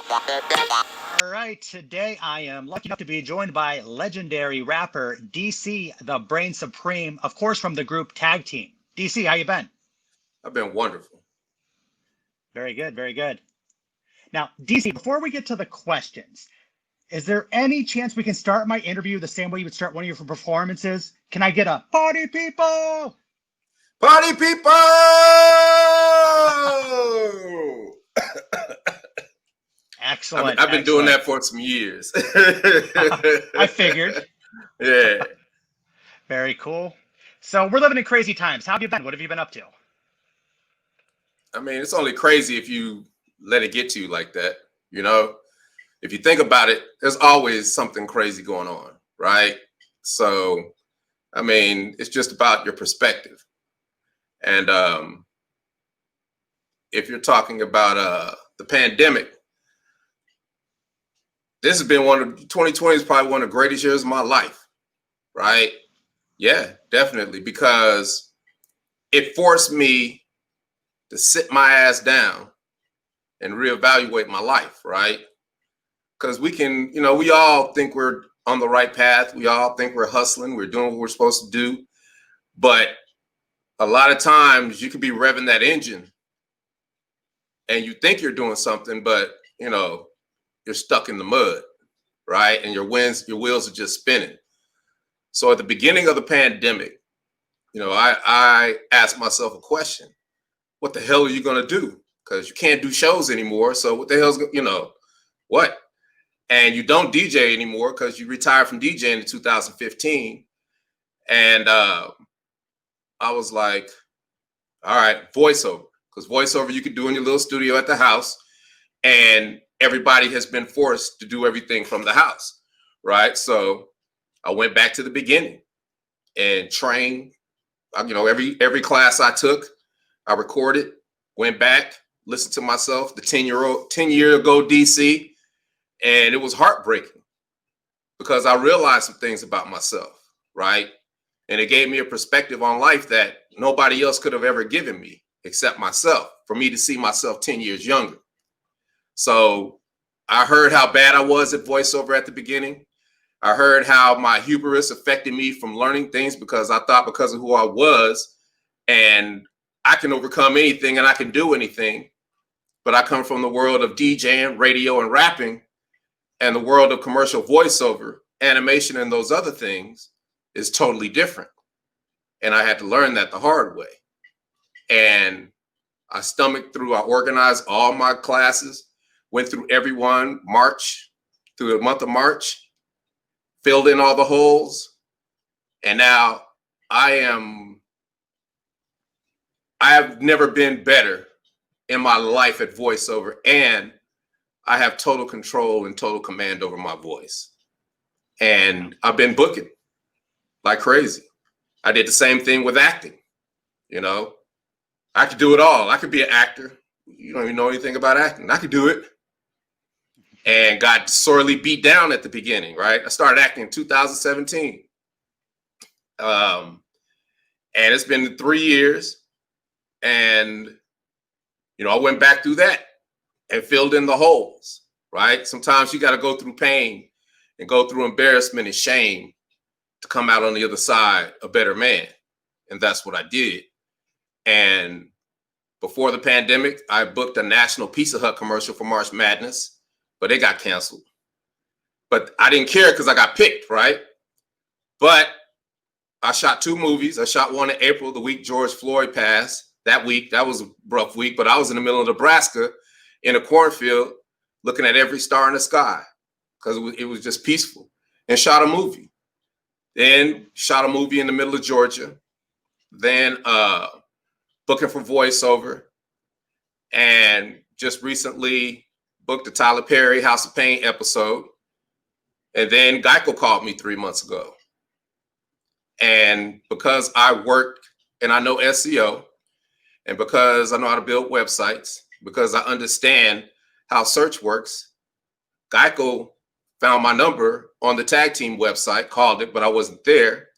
All right, today I am lucky enough to be joined by legendary rapper DC, the Brain Supreme, of course, from the group Tag Team. DC, how you been? I've been wonderful. Very good, very good. Now, DC, before we get to the questions, is there any chance we can start my interview the same way you would start one of your performances? Can I get a party people? Party people! Excellent. I've been doing that for some years. I figured. Yeah. Very cool. So we're living in crazy times. How have you been? What have you been up to? I mean, it's only crazy if you let it get to you like that. You know, if you think about it, there's always something crazy going on, right? So, I mean, it's just about your perspective. And if you're talking about the pandemic, this has been 2020 is probably one of the greatest years of my life, right? Yeah, definitely, because it forced me to sit my ass down and reevaluate my life, right? Because we can, we all think we're on the right path. We all think we're hustling. We're doing what we're supposed to do. But a lot of times you could be revving that engine and you think you're doing something, but, you're stuck in the mud, right? And your wheels are just spinning. So at the beginning of the pandemic, I asked myself a question. What the hell are you going to do? Because you can't do shows anymore. So what the hell's, what? And you don't DJ anymore because you retired from DJing in 2015. And I was like, all right, voiceover. Because voiceover you could do in your little studio at the house. And everybody has been forced to do everything from the house, right? So I went back to the beginning and trained. Every class I took, I recorded, went back, listened to myself, the 10-year ago DC, and it was heartbreaking because I realized some things about myself, right? And it gave me a perspective on life that nobody else could have ever given me except myself, for me to see myself 10 years younger. So I heard how bad I was at voiceover at the beginning. I heard how my hubris affected me from learning things because I thought because of who I was and I can overcome anything and I can do anything. But I come from the world of DJing, radio, and rapping, and the world of commercial voiceover, animation, and those other things is totally different. And I had to learn that the hard way. And I organized all my classes, went through everyone, through the month of March, filled in all the holes. And now I have never been better in my life at voiceover, and I have total control and total command over my voice. And I've been booking like crazy. I did the same thing with acting. I could do it all. I could be an actor. You don't even know anything about acting. I could do it. And got sorely beat down at the beginning, right? I started acting in 2017. And it's been 3 years. And, I went back through that and filled in the holes, right? Sometimes you got to go through pain and go through embarrassment and shame to come out on the other side a better man. And that's what I did. And before the pandemic, I booked a national Pizza Hut commercial for March Madness, but it got canceled. But I didn't care because I got picked, right? But I shot 2 movies. I shot one in April, the week George Floyd passed. That week, that was a rough week, but I was in the middle of Nebraska in a cornfield looking at every star in the sky because it was just peaceful, and shot a movie. Then shot a movie in the middle of Georgia. Then booking for voiceover, and just recently booked the Tyler Perry House of Pain episode. And then Geico called me 3 months ago. And because I worked and I know SEO, and because I know how to build websites, because I understand how search works, Geico found my number on the Tag Team website, called it, but I wasn't there.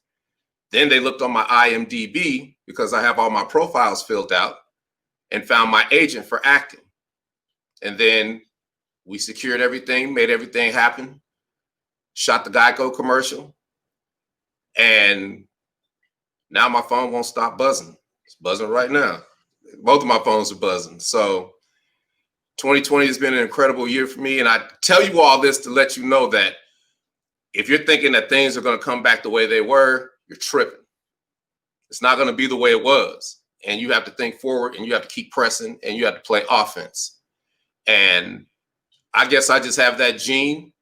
Then they looked on my IMDb because I have all my profiles filled out, and found my agent for acting. And then We secured everything, made everything happen, shot the Geico commercial, and now my phone won't stop buzzing. It's buzzing right now. Both of my phones are buzzing. So 2020 has been an incredible year for me. And I tell you all this to let you know that if you're thinking that things are going to come back the way they were, you're tripping. It's not going to be the way it was. And you have to think forward, and you have to keep pressing, and you have to play offense. And I guess I just have that gene,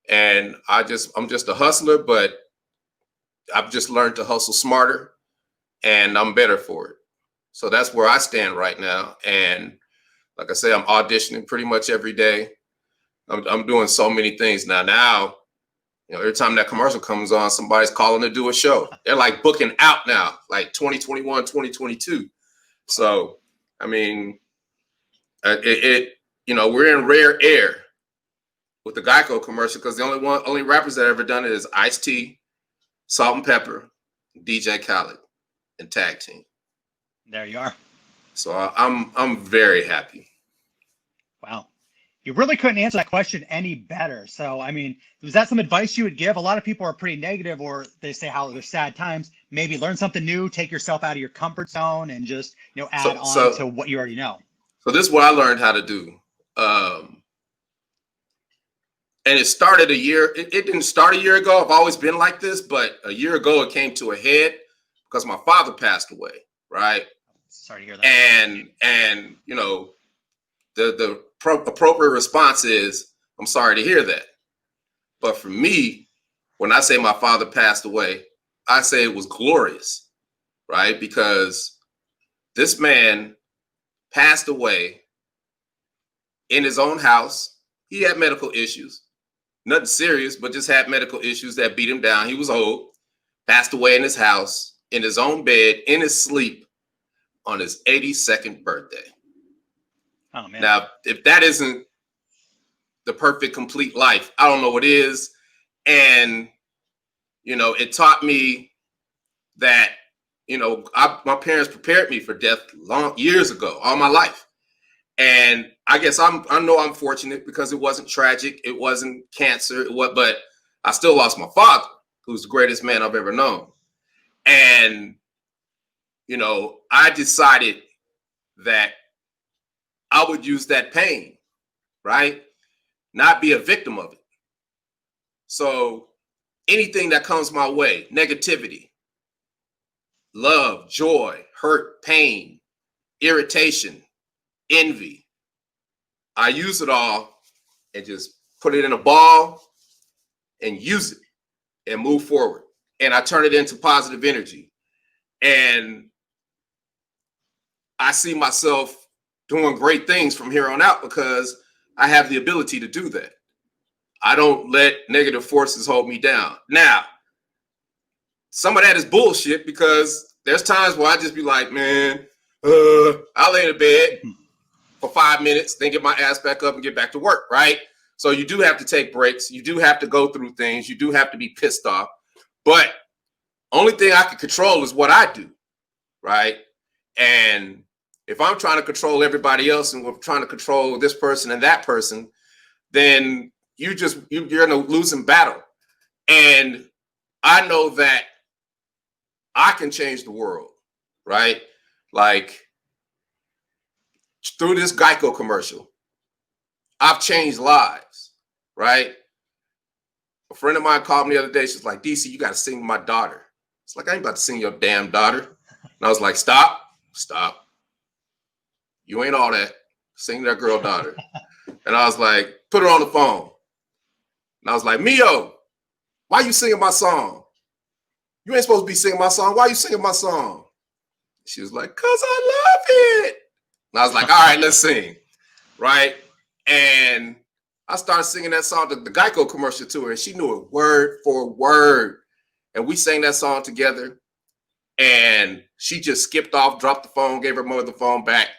and I'm just a hustler, but I've just learned to hustle smarter, and I'm better for it. So that's where I stand right now. And like I say, I'm auditioning pretty much every day. I'm doing so many things now, every time that commercial comes on, somebody's calling to do a show. They're like booking out now, like 2021, 2022. So, I mean, we're in rare air with the Geico commercial, because the only rappers that ever done it is Ice-T, Salt and Pepper, DJ Khaled, and Tag Team. There you are. So I'm very happy. Wow. You really couldn't answer that question any better. So, I mean, was that some advice you would give? A lot of people are pretty negative, or they say how there's sad times. Maybe learn something new, take yourself out of your comfort zone, and just, add on to what you already know. So this is what I learned how to do. And it started a year. It didn't start a year ago. I've always been like this, but a year ago it came to a head because my father passed away, right? Sorry to hear that. And the appropriate response is, I'm sorry to hear that. But for me, when I say my father passed away, I say it was glorious, right? Because this man passed away in his own house. He had medical issues, nothing serious, but just had medical issues that beat him down. He was old, passed away in his house, in his own bed, in his sleep, on his 82nd birthday. Oh, man. Now, if that isn't the perfect, complete life, I don't know what is. And, it taught me that, my parents prepared me for death years ago, all my life. And I guess I know I'm fortunate because it wasn't tragic. It wasn't cancer. But I still lost my father, who's the greatest man I've ever known. And, I decided that I would use that pain, right? Not be a victim of it. So anything that comes my way, negativity, love, joy, hurt, pain, irritation, envy, I use it all and just put it in a ball and use it and move forward. And I turn it into positive energy. And I see myself doing great things from here on out because I have the ability to do that. I don't let negative forces hold me down. Now, some of that is bullshit because there's times where I just be like, man, I'll lay in bed for 5 minutes, then get my ass back up and get back to work, right? So you do have to take breaks. You do have to go through things. You do have to be pissed off. But only thing I can control is what I do, right? And if I'm trying to control everybody else and we're trying to control this person and that person, then you're in a losing battle. And I know that I can change the world, right? Like through this Geico commercial, I've changed lives, right? A friend of mine called me the other day. She's like, DC, you got to sing my daughter. It's like, I ain't about to sing your damn daughter. And I was like, stop. You ain't all that. Sing that girl daughter. And I was like, put her on the phone. And I was like, Mio, why you singing my song? You ain't supposed to be singing my song. Why you singing my song? She was like, 'cause I love it. And I was like, all right, let's sing. Right? And I started singing that song, the Geico commercial to her, and she knew it word for word. And we sang that song together. And she just skipped off, dropped the phone, gave her mother the phone back.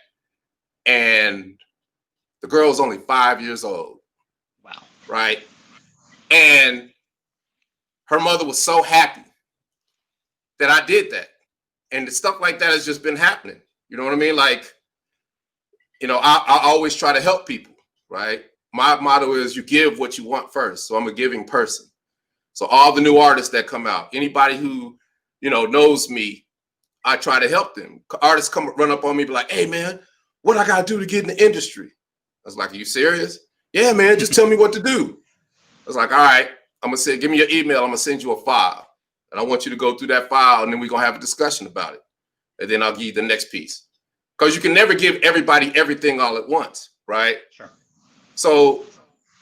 And the girl was only 5 years old. Wow. Right? And her mother was so happy that I did that. And stuff like that has just been happening. You know what I mean? Like, I always try to help people, right? my motto is you give what you want first. So I'm a giving person. So all the new artists that come out, anybody who, knows me, I try to help them. Artists come run up on me, be like, hey man, what I gotta do to get in the industry? I was like, are you serious? Yeah, man, just tell me what to do. I was like, all right, I'm gonna say, give me your email, I'm gonna send you a file. And I want you to go through that file and then we're gonna have a discussion about it. And then I'll give you the next piece. Because you can never give everybody everything all at once, right? Sure. So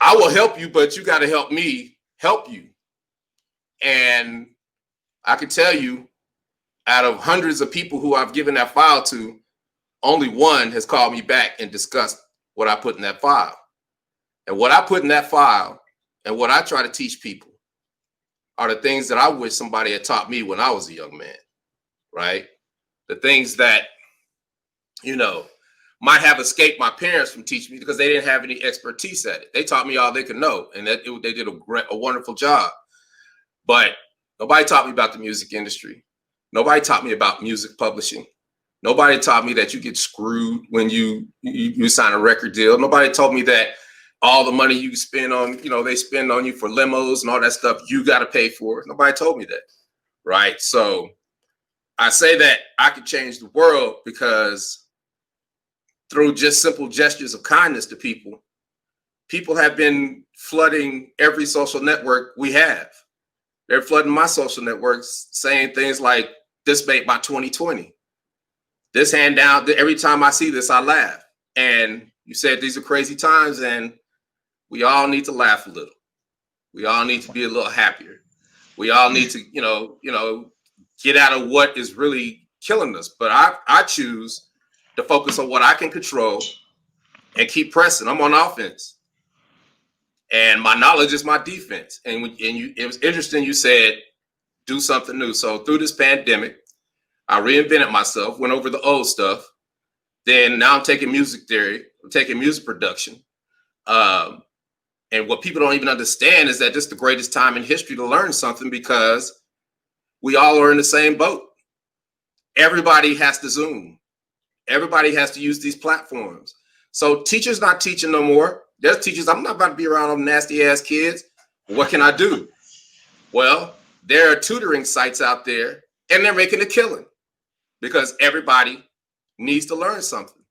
I will help you, but you got to help me help you. And I can tell you, out of hundreds of people who I've given that file to, only one has called me back and discussed what I put in that file. And what I put in that file and what I try to teach people are the things that I wish somebody had taught me when I was a young man, right? The things that, might have escaped my parents from teaching me because they didn't have any expertise at it. They taught me all they could know, and they did a wonderful job. But nobody taught me about the music industry. Nobody taught me about music publishing. Nobody taught me that you get screwed when you sign a record deal. Nobody told me that all the money you spend on, they spend on you for limos and all that stuff, you got to pay for. Nobody told me that, right? So I say that I could change the world because through just simple gestures of kindness to people, people have been flooding every social network we have. They're flooding my social networks saying things like, this made my 2020. This hand down, every time I see this, I laugh. And you said these are crazy times and we all need to laugh a little. We all need to be a little happier. We all need to, get out of what is really killing us. But I choose to focus on what I can control and keep pressing. I'm on offense. And my knowledge is my defense. And it was interesting you said, do something new. So through this pandemic, I reinvented myself, went over the old stuff. Then now I'm taking music theory, I'm taking music production. And what people don't even understand is that this is the greatest time in history to learn something because we all are in the same boat. Everybody has to Zoom. Everybody has to use these platforms. So teachers not teaching no more. There's teachers, I'm not about to be around them nasty ass kids. What can I do? Well, there are tutoring sites out there and they're making a killing because everybody needs to learn something.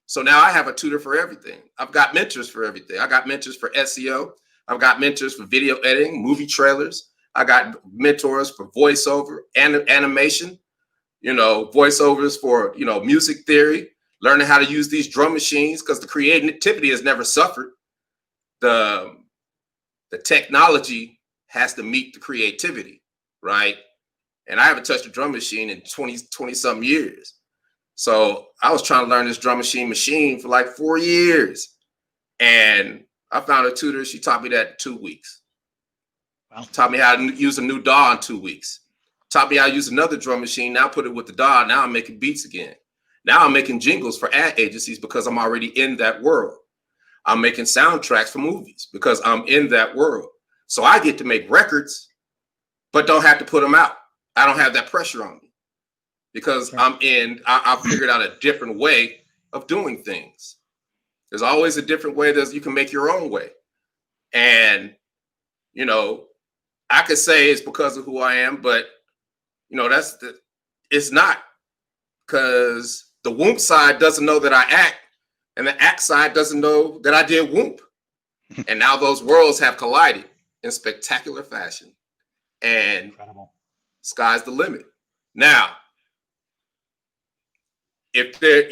So now I have a tutor for everything. I've got mentors for everything. I got mentors for SEO. I've got mentors for video editing, movie trailers. I got mentors for voiceover and animation, voiceovers for, music theory, learning how to use these drum machines because the creativity has never suffered. The technology has to meet the creativity, right? And I haven't touched a drum machine in 20 something years. So I was trying to learn this drum machine for like 4 years. And I found a tutor. She taught me that in 2 weeks. Wow. Taught me how to use a new DAW in 2 weeks. Taught me how to use another drum machine. Now put it with the DAW. Now I'm making beats again. Now I'm making jingles for ad agencies because I'm already in that world. I'm making soundtracks for movies because I'm in that world. So I get to make records, but don't have to put them out. I don't have that pressure on me because I figured out a different way of doing things. There's always a different way that you can make your own way. And, I could say it's because of who I am, but, it's not, because the Whoomp side doesn't know that I act and the act side doesn't know that I did Whoomp. And now those worlds have collided in spectacular fashion. And incredible. Sky's the limit. Now, if they're,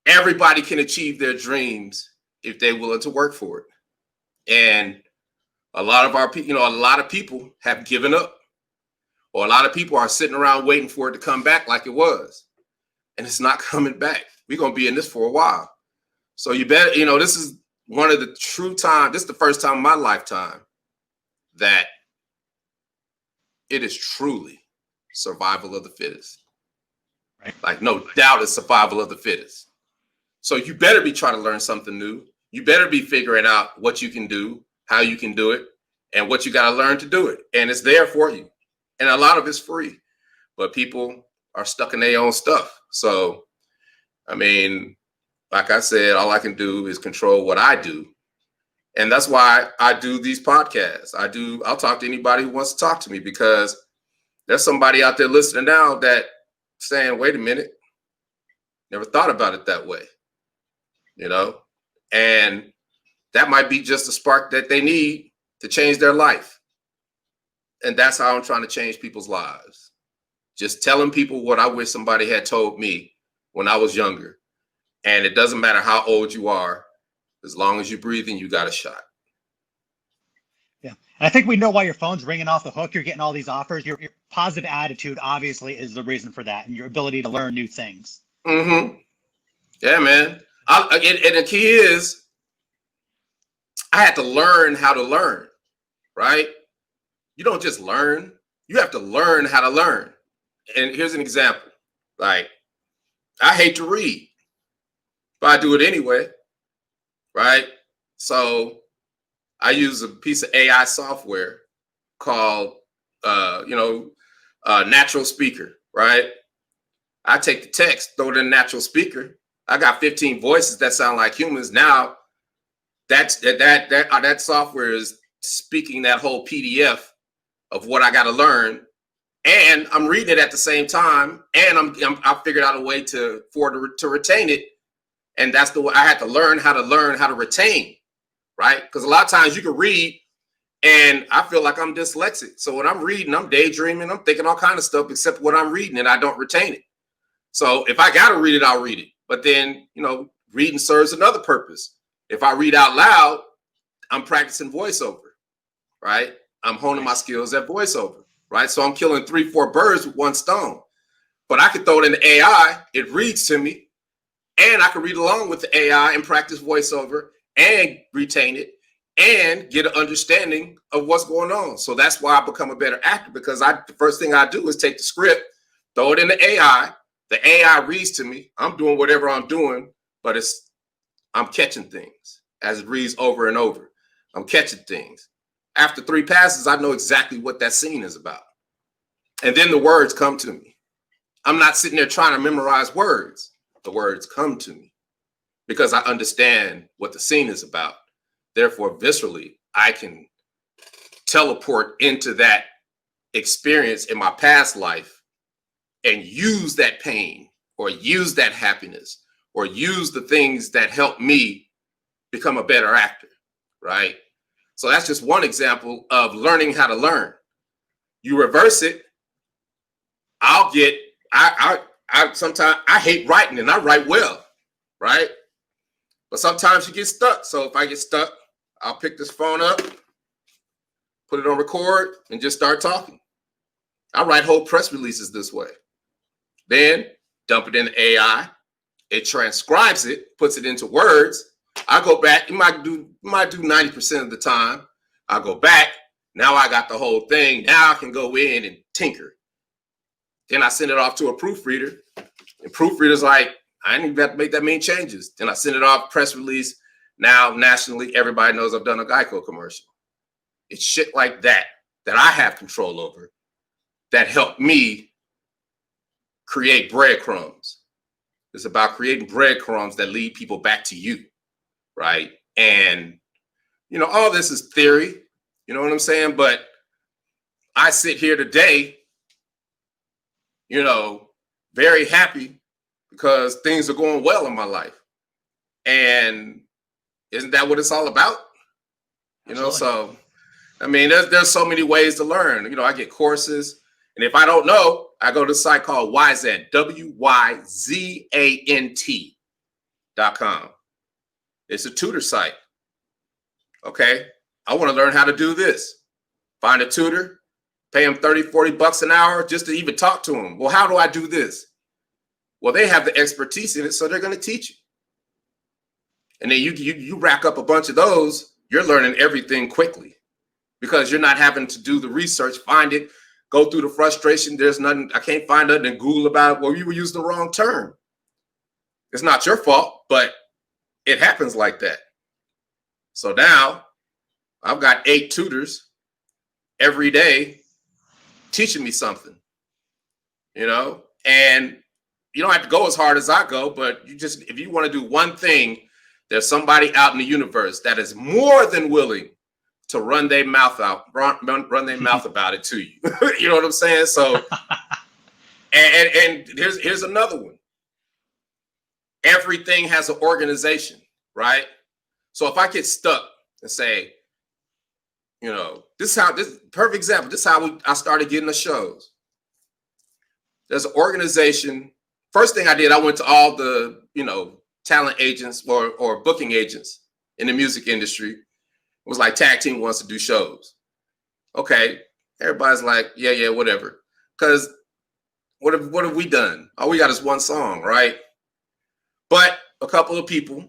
everybody can achieve their dreams if they're willing to work for it. And a lot of our people, a lot of people have given up, or a lot of people are sitting around waiting for it to come back like it was. And it's not coming back. We're going to be in this for a while. So you better, this is one of the true times. This is the first time in my lifetime that it is truly survival of the fittest. Right. Like, no doubt it's survival of the fittest. So you better be trying to learn something new. You better be figuring out what you can do, how you can do it, and what you got to learn to do it. And it's there for you. And a lot of it's free. But people are stuck in their own stuff. So, like I said, all I can do is control what I do. And that's why I do these podcasts. I'll talk to anybody who wants to talk to me, because there's somebody out there listening now that saying, wait a minute, never thought about it that way, and that might be just a spark that they need to change their life. And that's how I'm trying to change people's lives. Just telling people what I wish somebody had told me when I was younger. And it doesn't matter how old you are, as long as you're breathing, you got a shot. Yeah. And I think we know why your phone's ringing off the hook. You're getting all these offers. Your positive attitude obviously is the reason for that, and your ability to learn new things. Mm-hmm. Yeah, man. And the key is, I had to learn how to learn, right? You don't just learn. You have to learn how to learn. And here's an example. Like, I hate to read, but I do it anyway, right? So I use a piece of AI software called, Natural Speaker, right? I take the text, throw it in Natural Speaker. I got 15 voices that sound like humans. Now that software is speaking that whole PDF of what I got to learn, and I'm reading it at the same time, and I figured out a way to retain it. And that's the way I had to learn how to retain, right? Because a lot of times you can read, and I feel like I'm dyslexic. So when I'm reading, I'm daydreaming, I'm thinking all kind of stuff except what I'm reading, and I don't retain it. So if I got to read it, I'll read it. But then, reading serves another purpose. If I read out loud, I'm practicing voiceover, right? I'm honing my skills at voiceover, right? So I'm killing 3-4 birds with one stone. But I could throw it in the AI, it reads to me, and I can read along with the AI and practice voiceover and retain it and get an understanding of what's going on. So that's why I become a better actor, because the first thing I do is take the script, throw it in the AI reads to me, I'm doing whatever I'm doing, but I'm catching things as it reads over and over. I'm catching things. After 3 passes, I know exactly what that scene is about. And then the words come to me. I'm not sitting there trying to memorize words. The words come to me because I understand what the scene is about. Therefore, viscerally, I can teleport into that experience in my past life and use that pain or use that happiness or use the things that help me become a better actor, right? So that's just one example of learning how to learn. You reverse it. Sometimes I hate writing and I write well, right? But sometimes you get stuck. So if I get stuck, I'll pick this phone up, put it on record, and just start talking. I write whole press releases this way. Then dump it in the AI. It transcribes it, puts it into words. I go back. You might do 90% of the time. I go back. Now I got the whole thing. Now I can go in and tinker. Then I send it off to a proofreader. And proofreader's like, I didn't even have to make that many changes. Then I send it off, press release. Now nationally, everybody knows I've done a Geico commercial. It's shit like that I have control over that help me create breadcrumbs. It's about creating breadcrumbs that lead people back to you, right? And, all this is theory, you know what I'm saying? But I sit here today, very happy because things are going well in my life. And isn't that what it's all about? So, I mean, there's so many ways to learn. I get courses. And if I don't know, I go to a site called Wyzant, WYZANT.com. It's a tutor site. Okay. I want to learn how to do this. Find a tutor, pay them $30-$40 an hour just to even talk to them. Well, how do I do this? Well, they have the expertise in it, so they're going to teach you. And then you rack up a bunch of those, you're learning everything quickly because you're not having to do the research, find it, go through the frustration. There's nothing, I can't find nothing in Google about it. Well, you were using the wrong term. It's not your fault, but it happens like that. So now I've got 8 tutors every day teaching me something, and, you don't have to go as hard as I go, but if you want to do one thing, there's somebody out in the universe that is more than willing to run their mouth about it to you. You know what I'm saying? So, and here's another one. Everything has an organization, right? So if I get stuck and say, this perfect example. This is how I started getting the shows. There's an organization. First thing I did, I went to all the, talent agents or booking agents in the music industry. It was like, tag team wants to do shows. Okay. Everybody's like, yeah, whatever. Because what have we done? All we got is one song, right? But a couple of people,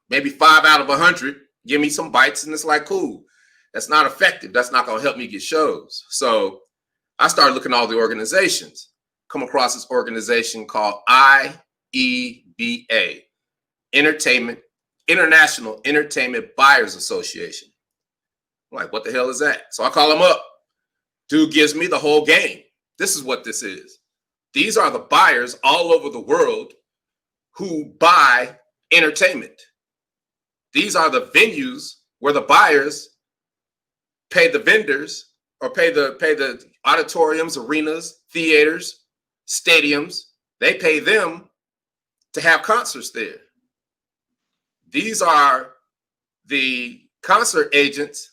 maybe 5 out of 100, give me some bites, and it's like, cool. That's not effective. That's not going to help me get shows. So I started looking at all the organizations. Come across this organization called IEBA, International Entertainment Buyers Association. I'm like, what the hell is that? So I call him up. Dude gives me the whole game. This is what this is. These are the buyers all over the world who buy entertainment. These are the venues where the buyers pay the vendors or pay the auditoriums, arenas, theaters, stadiums. They pay them to have concerts there. These are the concert agents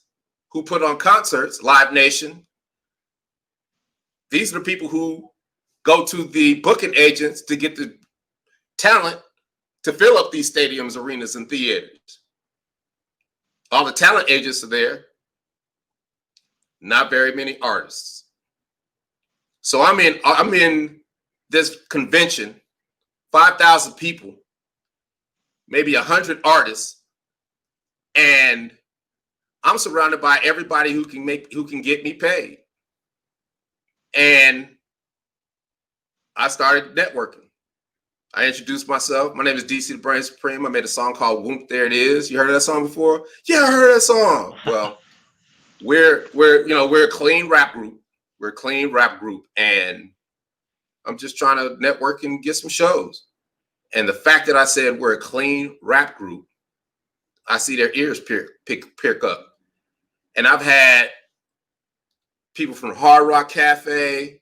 who put on concerts, Live Nation. These are the people who go to the booking agents to get the talent to fill up these stadiums, arenas, and theaters. All the talent agents are there. Not very many artists. So I'm in this convention, 5,000 people, maybe 100 artists, and I'm surrounded by everybody who can get me paid. And I started networking. I introduced myself. My name is DC the Brain Supreme. I made a song called Whoomp There It Is. You heard of that song before? Yeah, I heard that song. Well, we're a clean rap group. We're a clean rap group, and I'm just trying to network and get some shows. And the fact that I said we're a clean rap group, I see their ears perk up. And I've had people from Hard Rock Cafe,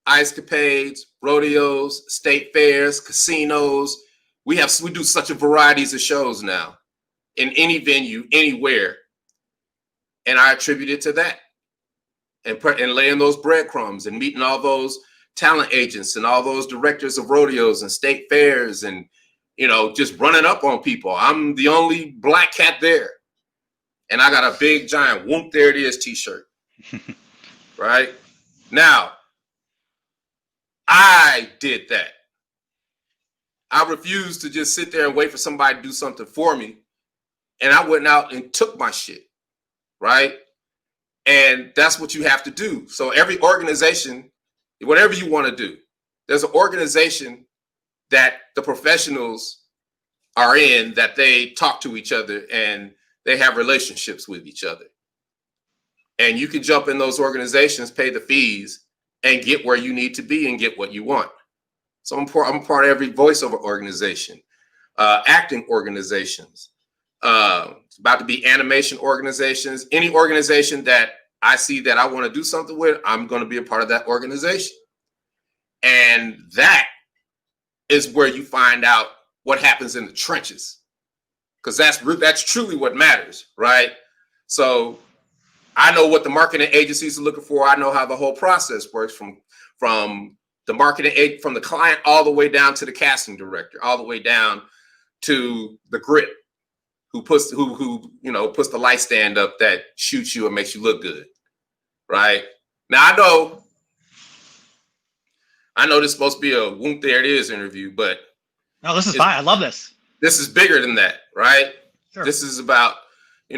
Ice Capades, rodeos, state fairs, casinos. We do such a varieties of shows now in any venue, anywhere. And I attribute it to that and laying those breadcrumbs and meeting all those talent agents and all those directors of rodeos and state fairs and, just running up on people. I'm the only black cat there. And I got a big giant Whoomp There It Is t-shirt. Right? Now, I did that. I refused to just sit there and wait for somebody to do something for me. And I went out and took my shit. Right? And that's what you have to do. So every organization, whatever you want to do, there's an organization that the professionals are in, that they talk to each other and they have relationships with each other. And you can jump in those organizations, pay the fees, and get where you need to be and get what you want. So I'm a part of every voiceover organization, acting organizations, it's about to be animation organizations. Any organization that I see that I want to do something with, I'm going to be a part of that organization. And that is where you find out what happens in the trenches, because that's truly what matters, right? So I know what the marketing agencies are looking for. I know how the whole process works from the marketing from the client all the way down to the casting director, all the way down to the grip who puts the light stand up that shoots you and makes you look good, right? Now I know this is supposed to be a Whoomp There It Is interview, but no, this is fine. I love this. This is bigger than that, right? Sure. This is about, I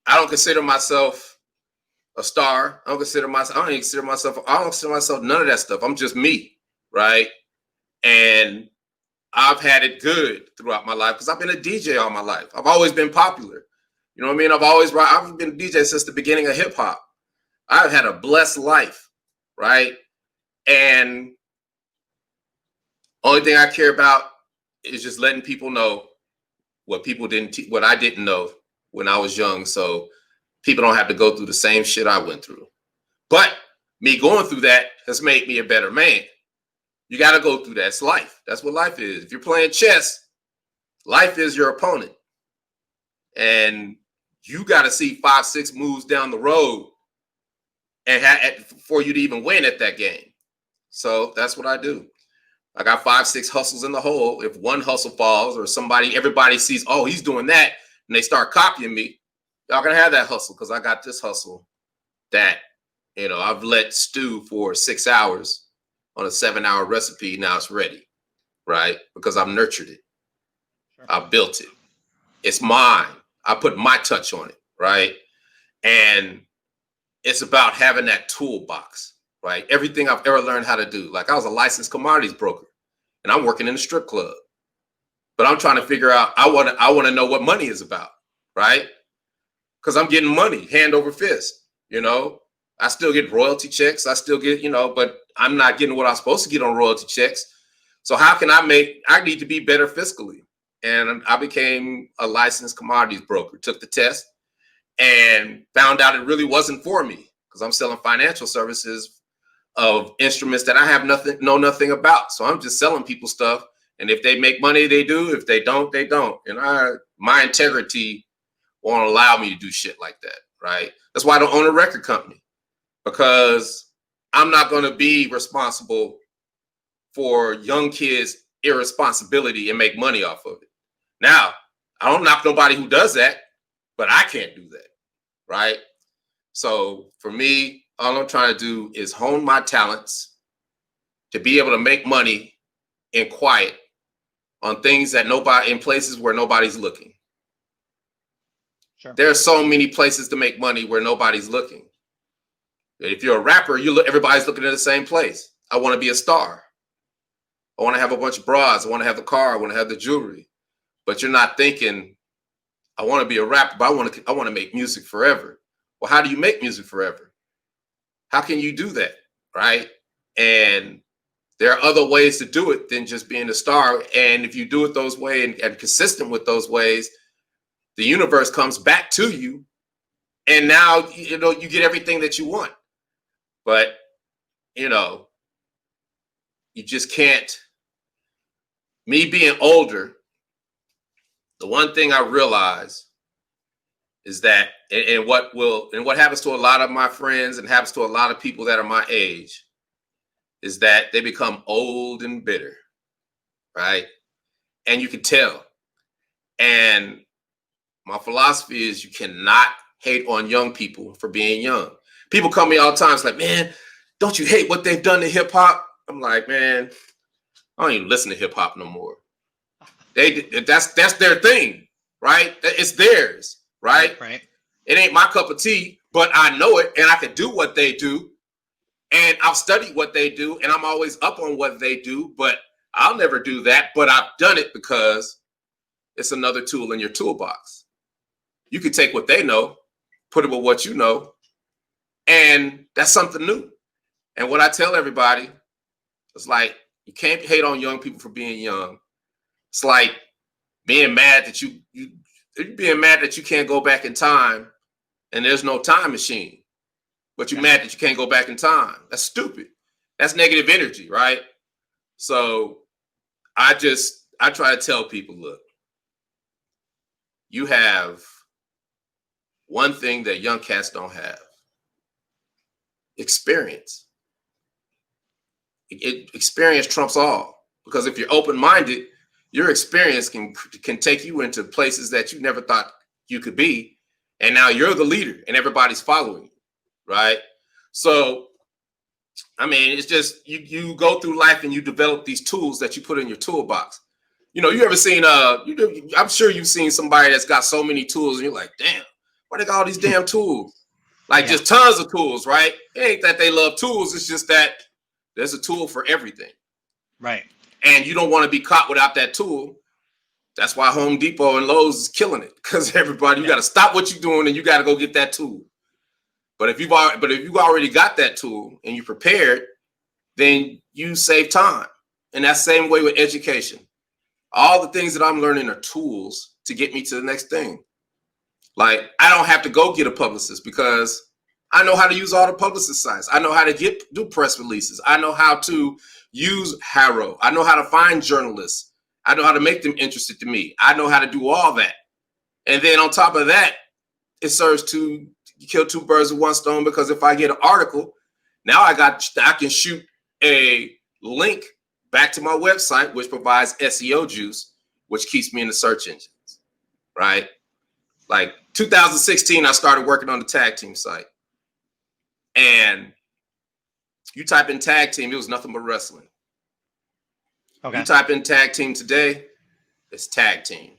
don't consider myself a star. I don't consider myself none of that stuff. I'm just me, right? And I've had it good throughout my life because I've been a DJ all my life. I've always been popular. You know what I mean? I've been a DJ since the beginning of hip hop. I've had a blessed life, right? And Only thing I care about is just letting people know what what I didn't know when I was young, so people don't have to go through the same shit I went through. But me going through that has made me a better man. You got to go through that. It's life. That's what life is. If you're playing chess, life is your opponent. And you got to see 5-6 moves down the road and for you to even win at that game. So that's what I do. I got 5-6 hustles in the hole. If one hustle falls or everybody sees, oh, he's doing that, and they start copying me, y'all gonna have that hustle because I got this hustle that, I've let stew for 6 hours on a 7-hour recipe. Now it's ready, right? Because I've nurtured it. Sure. I built it. It's mine. I put my touch on it, right? And it's about having that toolbox, right? Everything I've ever learned how to do. Like I was a licensed commodities broker and I'm working in a strip club, but I'm trying to figure out, I want to know what money is about, right? Because I'm getting money hand over fist, I still get royalty checks. I still get, but I'm not getting what I'm supposed to get on royalty checks. So how can I need to be better fiscally. And I became a licensed commodities broker, took the test and found out it really wasn't for me because I'm selling financial services of instruments that I know nothing about. So I'm just selling people stuff. And if they make money, they do. If they don't, they don't. And my integrity won't allow me to do shit like that, right? That's why I don't own a record company, because I'm not going to be responsible for young kids' irresponsibility and make money off of it. Now, I don't knock nobody who does that, but I can't do that, right? So for me, all I'm trying to do is hone my talents to be able to make money in quiet on things that in places where nobody's looking. Sure. There are so many places to make money where nobody's looking. If you're a rapper, everybody's looking at the same place. I want to be a star. I want to have a bunch of bras. I want to have the car. I want to have the jewelry. But you're not thinking, I want to be a rapper, but I want to make music forever. Well, how do you make music forever? How can you do that, right? And there are other ways to do it than just being a star. And if you do it those ways and consistent with those ways, the universe comes back to you. And now, you get everything that you want. But, you just can't. Me being older, the one thing I realize is that, and what happens to a lot of my friends and happens to a lot of people that are my age, is that they become old and bitter, right? And you can tell. And my philosophy is you cannot hate on young people for being young. People come to me all the time. It's like, man, don't you hate what they've done to hip hop? I'm like, man, I don't even listen to hip hop no more. That's their thing, right? It's theirs, right? Right. It ain't my cup of tea, but I know it and I can do what they do. And I've studied what they do and I'm always up on what they do, but I'll never do that. But I've done it because it's another tool in your toolbox. You can take what they know, put it with what you know, and that's something new. And what I tell everybody is like, you can't hate on young people for being young. It's like being mad that you're being mad that you can't go back in time and there's no time machine, but you're mad that you can't go back in time. That's stupid. That's negative energy, right? So I try to tell people, look, you have one thing that young cats don't have: experience. Experience trumps all, because if you're open-minded, your experience can take you into places that you never thought you could be. And now you're the leader and everybody's following you, right? So, I mean, it's just, you go through life and you develop these tools that you put in your toolbox. You ever seen, I'm sure you've seen somebody that's got so many tools and you're like, damn, why they got all these damn tools? Like just tons of tools, right? It ain't that they love tools. It's just that there's a tool for everything. Right. And you don't want to be caught without that tool. That's why Home Depot and Lowe's is killing it, because everybody, you got to stop what you're doing and you got to go get that tool. But if you've already got that tool and you're prepared, then you save time. And that same way with education. All the things that I'm learning are tools to get me to the next thing. Like, I don't have to go get a publicist because I know how to use all the publicist sites. I know how to do press releases. I know how to use Harrow. I know how to find journalists. I know how to make them interested to me. I know how to do all that. And then on top of that, it serves to kill two birds with one stone, because if I get an article, now I can shoot a link back to my website, which provides SEO juice, which keeps me in the search engines, right? Like 2016, I started working on the tag team site. And you type in tag team, it was nothing but wrestling. Okay. You type in tag team today, it's tag team.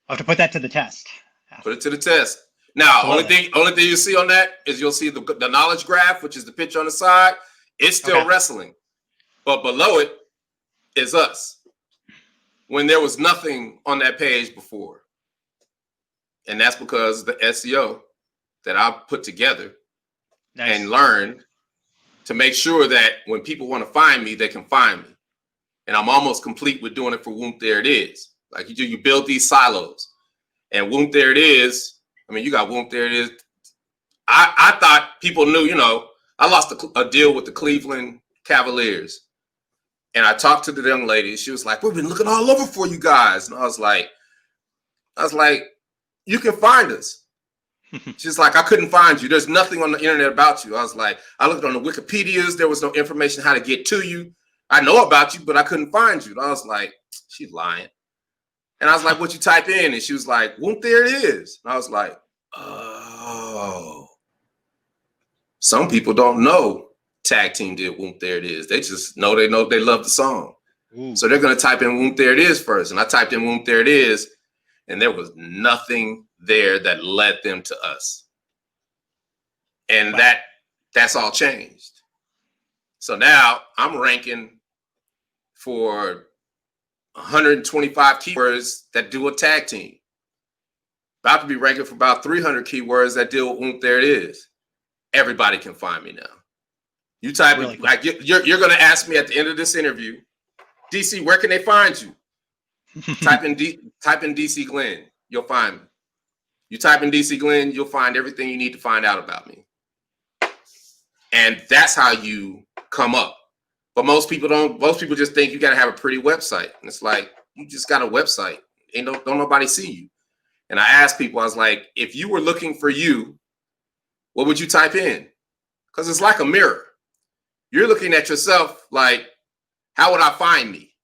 I'll have to put that to the test. Put it to the test. Now, only thing you see on that is you'll see the knowledge graph, which is the picture on the side. It's still wrestling. But below it is us. When there was nothing on that page before. And that's because the SEO that I put together and learned to make sure that when people want to find me, they can find me. And I'm almost complete with doing it for Whoomp There It Is. Like you build these silos. And Whoomp There It Is. I mean, you got Whoomp There It Is. I thought people knew, I lost a deal with the Cleveland Cavaliers. And I talked to the young lady. She was like, we've been looking all over for you guys. And I was like, you can find us. She's like, I couldn't find you. There's nothing on the internet about you. I was like, I looked on the Wikipedias. There was no information how to get to you. I know about you, but I couldn't find you. And I was like, she's lying. And I was like, what you type in? And she was like, Whoomp There It Is. And I was like, oh. Some people don't know tag team did Whoomp There It Is. They just know they love the song. Ooh. So they're going to type in Whoomp There It Is first. And I typed in Whoomp There It Is. And there was nothing there that led them to us. And that's all changed. So now I'm ranking for 125 keywords that do a tag team. About to be ranking for about 300 keywords that deal with Whoomp There It Is. Everybody can find me now. You type really cool. You're going to ask me at the end of this interview, DC, where can they find you? type in DC Glenn, you'll find me. You type in DC Glenn, you'll find everything you need to find out about me. And that's how you come up. But most people just think you got to have a pretty website. And it's like, you just got a website. Don't nobody see you. And I asked people, I was like, if you were looking for you, what would you type in? Because it's like a mirror. You're looking at yourself like, how would I find me?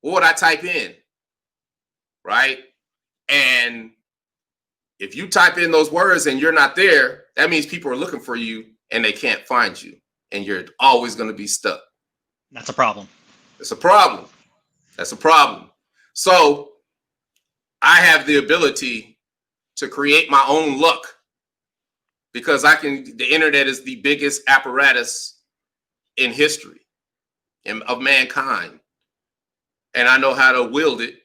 What would I type in? Right? And if you type in those words and you're not there, that means people are looking for you and they can't find you. And you're always going to be stuck. That's a problem. It's a problem. That's a problem. So I have the ability to create my own luck because the internet is the biggest apparatus in history of mankind. And I know how to wield it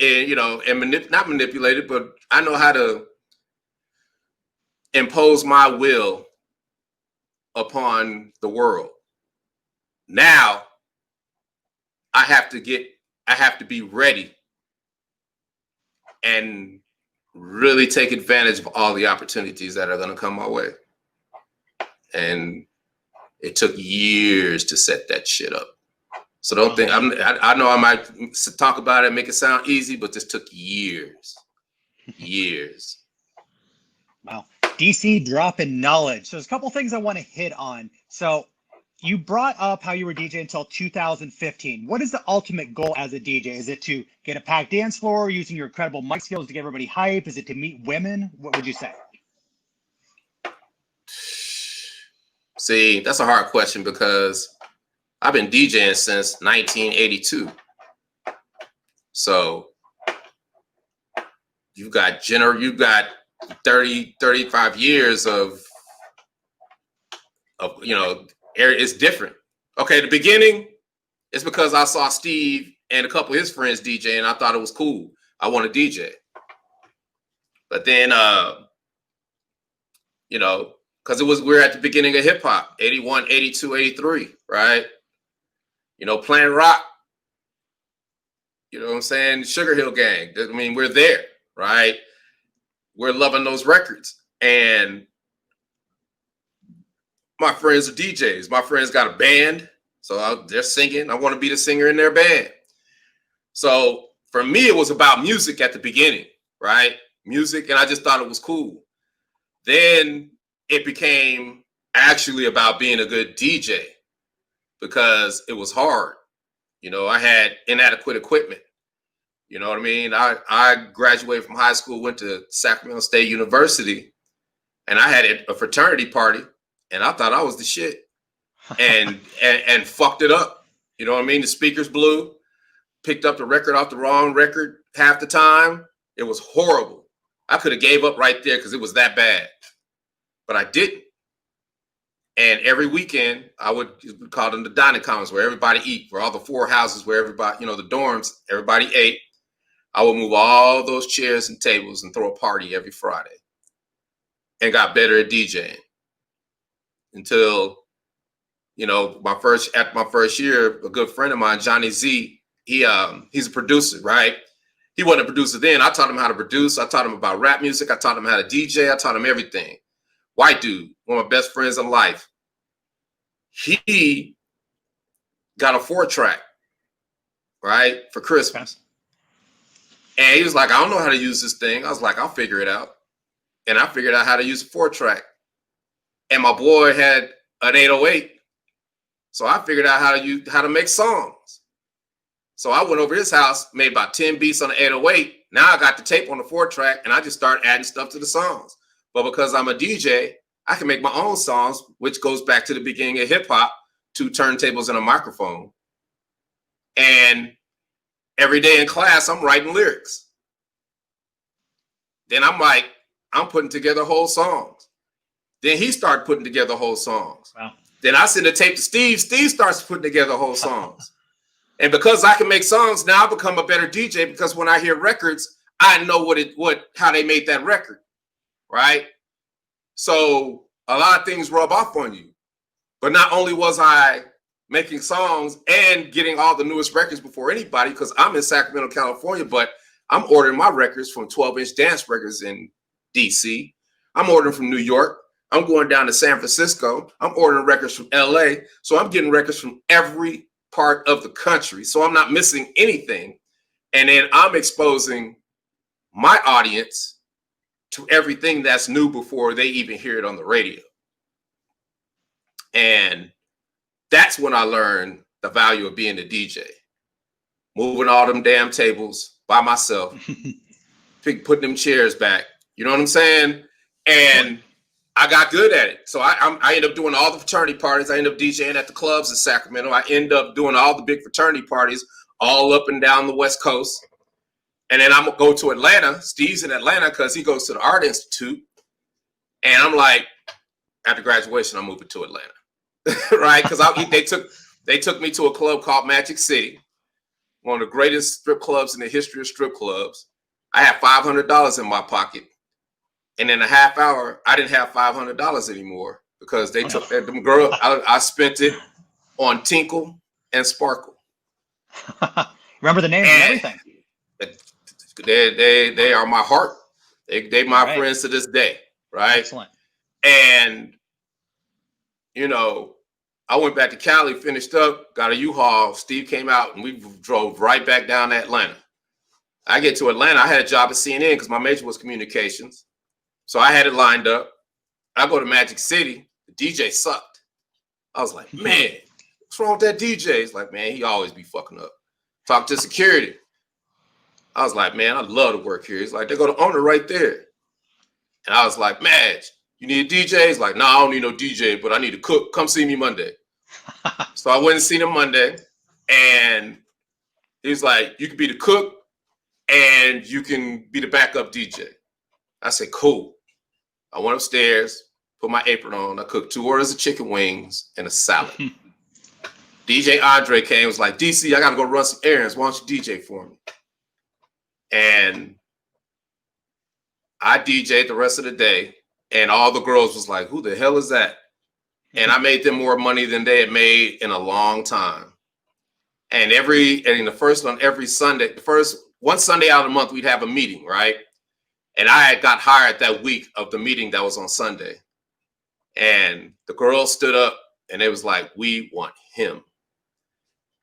and, not manipulate it, but I know how to impose my will upon the world. Now I have to be ready and really take advantage of all the opportunities that are going to come my way. And it took years to set that shit up. So don't think I know I might talk about it and make it sound easy, but this took years. Years. Wow. DC dropping knowledge. So there's a couple things I want to hit on. So you brought up how you were DJing until 2015. What is the ultimate goal as a DJ? Is it to get a packed dance floor using your incredible mic skills to get everybody hype? Is it to meet women? What would you say? See, that's a hard question because I've been DJing since 1982. So you've got 30, 35 years of it's different. Okay, the beginning is because I saw Steve and a couple of his friends DJ and I thought it was cool. I want to DJ. But then because we were at the beginning of hip hop, 81, 82, 83, right? Planet Rock. You know what I'm saying? Sugar Hill Gang. I mean, we're there, right? We're loving those records. And my friends are DJs. My friends got a band. So they're singing. I want to be the singer in their band. So for me, it was about music at the beginning, right? Music. And I just thought it was cool. Then it became actually about being a good DJ because it was hard. I had inadequate equipment. You know what I mean? I graduated from high school, went to Sacramento State University, and I had a fraternity party, and I thought I was the shit, and fucked it up. You know what I mean? The speakers blew, picked up the record off the wrong record half the time. It was horrible. I could have gave up right there because it was that bad, but I didn't. And every weekend, I would call them the dining commons where everybody eat, where all the four houses where everybody, the dorms, everybody ate. I would move all those chairs and tables and throw a party every Friday and got better at DJing until, after my first year, a good friend of mine, Johnny Z, he's a producer, right? He wasn't a producer then. I taught him how to produce. I taught him about rap music. I taught him how to DJ. I taught him everything. White dude, one of my best friends in life. He got a 4-track, right, for Christmas. And he was like, I don't know how to use this thing. I was like, I'll figure it out. And I figured out how to use a 4-track. And my boy had an 808. So I figured out how to make songs. So I went over his house, made about 10 beats on the 808. Now I got the tape on the 4-track, and I just started adding stuff to the songs. But because I'm a DJ, I can make my own songs, which goes back to the beginning of hip hop, 2 turntables and a microphone. And every day in class, I'm writing lyrics. Then I'm putting together whole songs. Then he started putting together whole songs. Wow. Then I send a tape to Steve. Steve starts putting together whole songs. And because I can make songs, now I become a better DJ because when I hear records, I know how they made that record. Right? So a lot of things rub off on you. But not only was I making songs and getting all the newest records before anybody, because I'm in Sacramento, California, but I'm ordering my records from 12-inch dance records in DC. I'm ordering from New York. I'm going down to San Francisco. I'm ordering records from LA. So I'm getting records from every part of the country. So I'm not missing anything. And then I'm exposing my audience to everything that's new before they even hear it on the radio. And that's when I learned the value of being a DJ. Moving all them damn tables by myself, putting them chairs back. You know what I'm saying? And I got good at it. So I ended up doing all the fraternity parties. I ended up DJing at the clubs in Sacramento. I ended up doing all the big fraternity parties all up and down the West Coast. And then I'm going to go to Atlanta. Steve's in Atlanta because he goes to the Art Institute. And I'm like, after graduation, I'm moving to Atlanta. Right? Because they took me to a club called Magic City, one of the greatest strip clubs in the history of strip clubs. I had $500 in my pocket. And in a half hour, I didn't have $500 anymore because they took them girls. I spent it on Tinkle and Sparkle. Remember the names and everything. They are my heart. They my friends to this day, right? Excellent. And I went back to Cali, finished up, got a U-Haul. Steve came out, and we drove right back down to Atlanta. I get to Atlanta. I had a job at CNN because my major was communications. So I had it lined up. I go to Magic City. The DJ sucked. I was like, man, what's wrong with that DJ? He's like, man, he always be fucking up. Talk to security. I was like, man, I'd love to work here. He's like, they go to owner right there. And I was like, Madge, you need a DJ? He's like, no, I don't need no DJ, but I need a cook. Come see me Monday. So I went and seen him Monday. And he's like, you can be the cook and you can be the backup DJ. I said, cool. I went upstairs, put my apron on. I cooked 2 orders of chicken wings and a salad. DJ Andre came, was like, DC, I got to go run some errands. Why don't you DJ for me? And I DJ'd the rest of the day. And all the girls was like, who the hell is that? And I made them more money than they had made in a long time. And the first on every Sunday, the first one Sunday out of the month, we'd have a meeting, right? And I had got hired that week of the meeting that was on Sunday. And the girls stood up and it was like, we want him.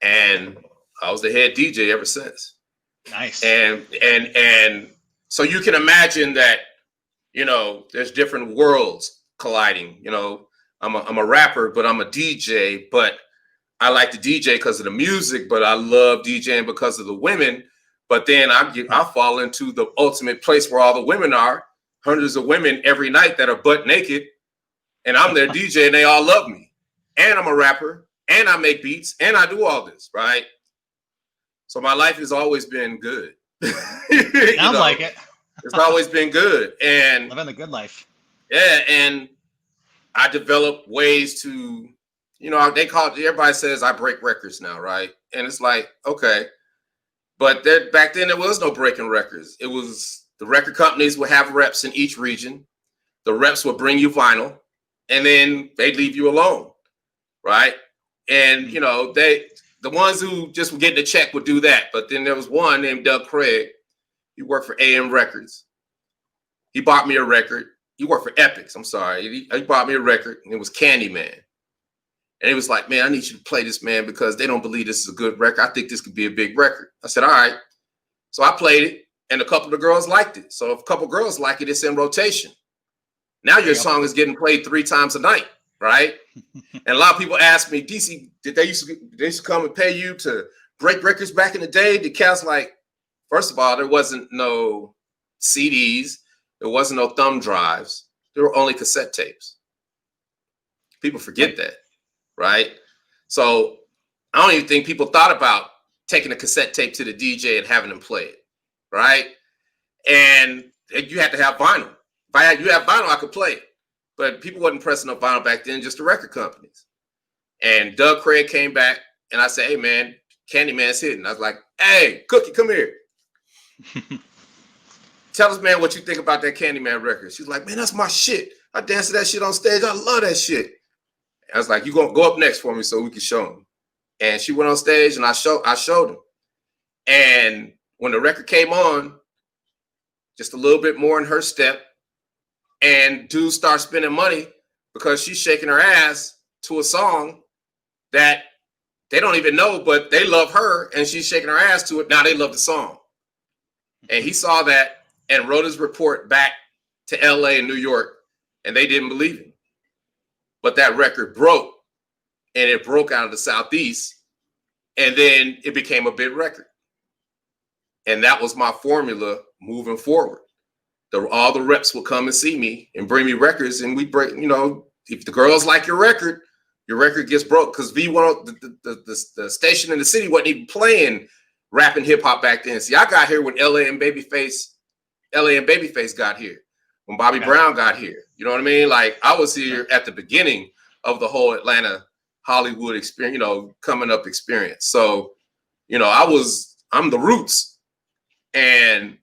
And I was the head DJ ever since. Nice. And so you can imagine that, you know, there's different worlds colliding. You know, I'm a rapper, but I'm a DJ, but I like to DJ because of the music, but I love DJing because of the women. But then I fall into the ultimate place where all the women are, hundreds of women every night that are butt naked. And I'm their DJ and they all love me. And I'm a rapper and I make beats and I do all this, right? So my life has always been good. Sounds like it. It's always been good. And living the good life. Yeah. And I developed ways to, you know, everybody says I break records now, right? And it's like, okay. But back then there was no breaking records. It was the record companies would have reps in each region. The reps would bring you vinyl and then they'd leave you alone, right? And, you know, the ones who just were getting a check would do that. But then there was one named Doug Craig. He worked for AM Records. He bought me a record. He worked for Epics. I'm sorry. He bought me a record and it was Candyman. And he was like, man, I need you to play this, man, because they don't believe this is a good record. I think this could be a big record. I said, all right. So I played it and a couple of girls liked it. So if a couple of girls like it, it's in rotation. Now your song is getting played 3 times a night, right? And a lot of people ask me, DC, did they used to come and pay you to break records back in the day? The cats like, first of all, there wasn't no CDs. There wasn't no thumb drives. There were only cassette tapes. People forget that, right? So I don't even think people thought about taking a cassette tape to the DJ and having them play it, right? And you had to have vinyl. If you have vinyl, I could play it. But people wasn't pressing up vinyl back then, just the record companies. And Doug Craig came back and I said, hey, man, Candyman's hitting. I was like, hey, Cookie, come here. Tell us, man, what you think about that Candyman record. She's like, man, that's my shit. I dance to that shit on stage. I love that shit. I was like, you gonna go up next for me so we can show him. And she went on stage and I showed him. And when the record came on, just a little bit more in her step, and dudes start spending money because she's shaking her ass to a song that they don't even know, but they love her and she's shaking her ass to it. Now they love the song. And he saw that and wrote his report back to LA and New York, and they didn't believe him. But that record broke, and it broke out of the Southeast, and then it became a big record. And that was my formula moving forward. All the reps would come and see me and bring me records, and we break, you know, if the girls like your record gets broke. Because V1, the station in the city wasn't even playing rap and hip hop back then. See, I got here when LA and Babyface got here, when Bobby Brown got here. You know what I mean? Like, I was here at the beginning of the whole Atlanta Hollywood experience, you know, coming up experience. So, you know, I'm the roots. And,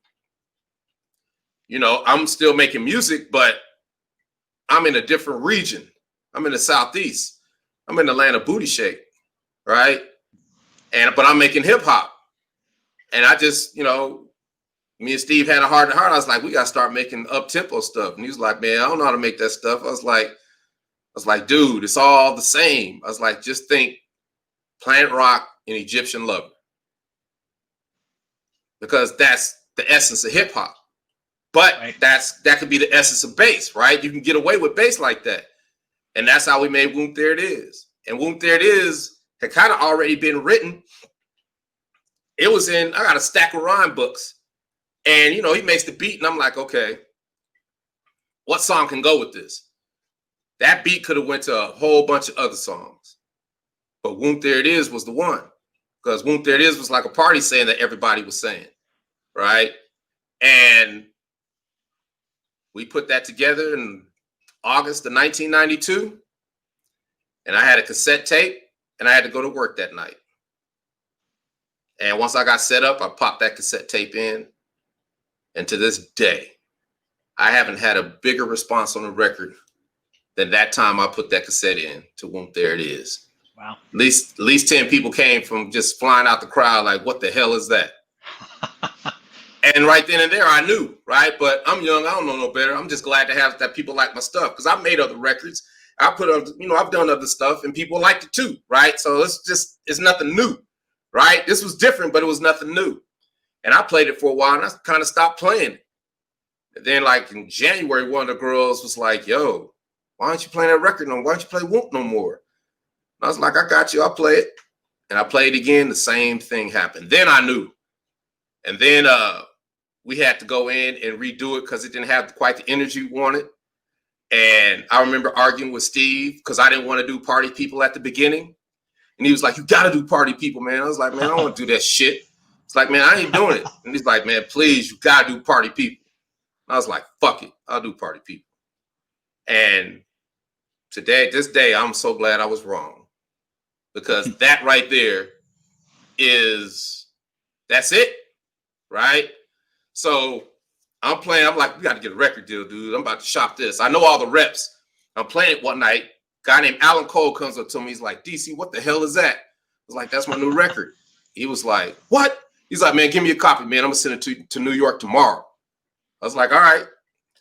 you know, I'm still making music, but I'm in a different region. I'm in the Southeast. I'm in Atlanta booty shake, right? But I'm making hip hop. And I just, you know, me and Steve had a heart to heart. I was like, we got to start making up-tempo stuff. And he was like, man, I don't know how to make that stuff. I was like, dude, it's all the same. I was like, just think Planet Rock and Egyptian Lover. Because that's the essence of hip hop. But right. That could be the essence of bass, right? You can get away with bass like that. And that's how we made Whoomp There It Is. And Whoomp There It Is had kind of already been written. It was I got a stack of rhyme books. And, you know, he makes the beat, and I'm like, okay, what song can go with this? That beat could have went to a whole bunch of other songs. But Whoomp There It Is was the one. Because Whoomp There It Is was like a party saying that everybody was saying, right? And we put that together in August of 1992. And I had a cassette tape, and I had to go to work that night. And once I got set up, I popped that cassette tape in. And to this day, I haven't had a bigger response on the record than that time I put that cassette in to Whoomp There It Is. Wow. At least 10 people came from just flying out the crowd like, what the hell is that? And right then and there, I knew, right? But I'm young. I don't know no better. I'm just glad to have that people like my stuff because I've made other records. I put on, I've done other stuff and people liked it too, right? So it's nothing new, right? This was different, but it was nothing new. And I played it for a while and I kind of stopped playing it. And then like in January, one of the girls was like, yo, why aren't you playing that record no more? Why don't you play Whoomp no more? And I was like, I got you. I'll play it. And I played again. The same thing happened. Then I knew. And then we had to go in and redo it because it didn't have quite the energy we wanted. And I remember arguing with Steve because I didn't want to do Party People at the beginning. And he was like, you got to do Party People, man. I was like, man, I don't want to do that shit. It's like, man, I ain't doing it. And he's like, man, please, you got to do Party People. And I was like, fuck it. I'll do Party People. And this day, I'm so glad I was wrong. Because that right there that's it, right? So I'm playing. I'm like, we got to get a record deal, dude. I'm about to shop this. I know all the reps. I'm playing it one night. Guy named Alan Cole comes up to me. He's like, DC, what the hell is that? I was like, that's my new record. He was like, what? He's like, man, give me a copy, man. I'm going to send it to New York tomorrow. I was like, all right.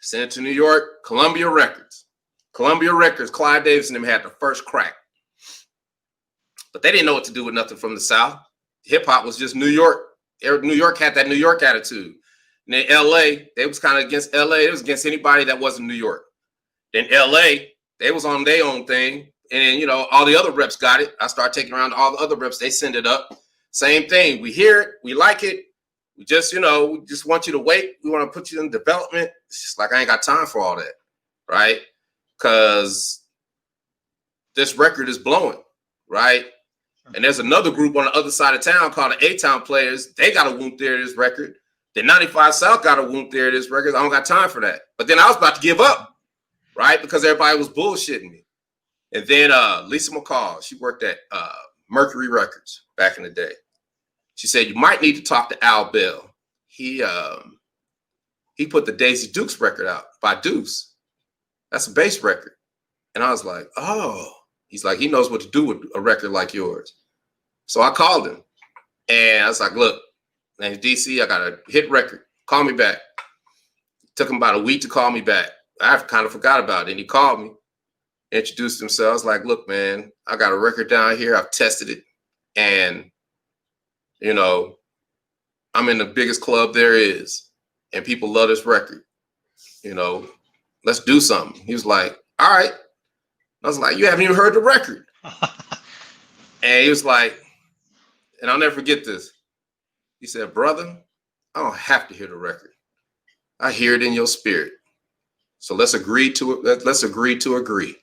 Send it to New York, Columbia Records. Columbia Records, Clyde Davis and them had the first crack. But they didn't know what to do with nothing from the South. Hip hop was just New York. New York had that New York attitude. And then LA, they was kind of against LA. It was against anybody that wasn't New York. Then LA, they was on their own thing. And then, all the other reps got it. I started taking around all the other reps. They send it up. Same thing. We hear it. We like it. We just, we just want you to wait. We want to put you in development. It's just like, I ain't got time for all that. Right? Because this record is blowing. Right? And there's another group on the other side of town called the A-Town Players. They got a Whoomp There this record. The 95 South got a Whoomp There this record. I don't got time for that. But then I was about to give up, right? Because everybody was bullshitting me. And then Lisa McCall, she worked at Mercury Records back in the day. She said, you might need to talk to Al Bell. He put the Daisy Dukes record out by Deuce. That's a bass record. And I was like, oh. He's like, he knows what to do with a record like yours. So I called him. And I was like, look, name's DC. I got a hit record. Call me back. It took him about a week to call me back. I kind of forgot about it. And he called me, introduced himself. I was like, look, man, I got a record down here. I've tested it. And, I'm in the biggest club there is. And people love this record. Let's do something. He was like, all right. I was like, you haven't even heard the record. And he was like, and I'll never forget this. He said, brother, I don't have to hear the record. I hear it in your spirit. So let's agree to it. Let's agree to agree.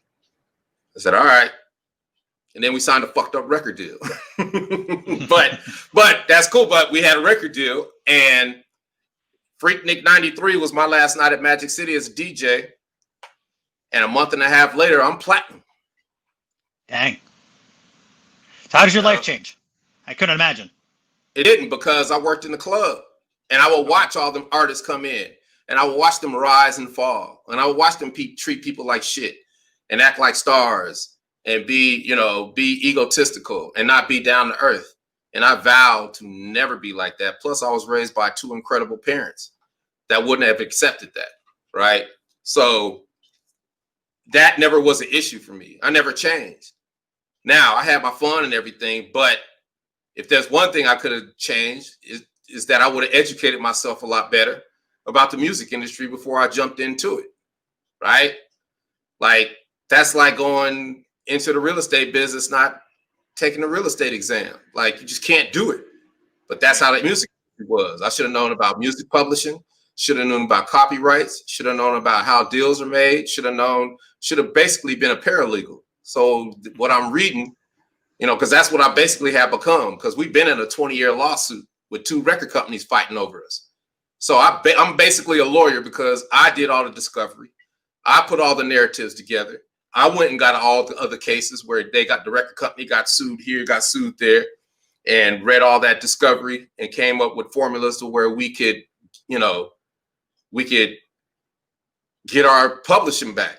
I said, all right. And then we signed a fucked up record deal. but that's cool. But we had a record deal. And Freaknik 93 was my last night at Magic City as a DJ. And a month and a half later, I'm platinum. Dang. So how does your life change? I couldn't imagine. It didn't, because I worked in the club. And I would watch all them artists come in. And I would watch them rise and fall. And I would watch them treat people like shit. And act like stars. And be egotistical. And not be down to earth. And I vowed to never be like that. Plus, I was raised by two incredible parents that wouldn't have accepted that. Right? So that never was an issue for me. I never changed. Now, I had my fun and everything, but if there's one thing I could have changed is that I would have educated myself a lot better about the music industry before I jumped into it, right? Like, that's like going into the real estate business, not taking a real estate exam. Like, you just can't do it. But that's how the music industry was. I should have known about music publishing. Should have known about copyrights, should have known about how deals are made, should have basically been a paralegal. So what I'm reading, because that's what I basically have become, because we've been in a 20-year lawsuit with two record companies fighting over us. So I'm basically a lawyer because I did all the discovery. I put all the narratives together. I went and got all the other cases where the record company got sued here, got sued there, and read all that discovery and came up with formulas to where we could get our publishing back,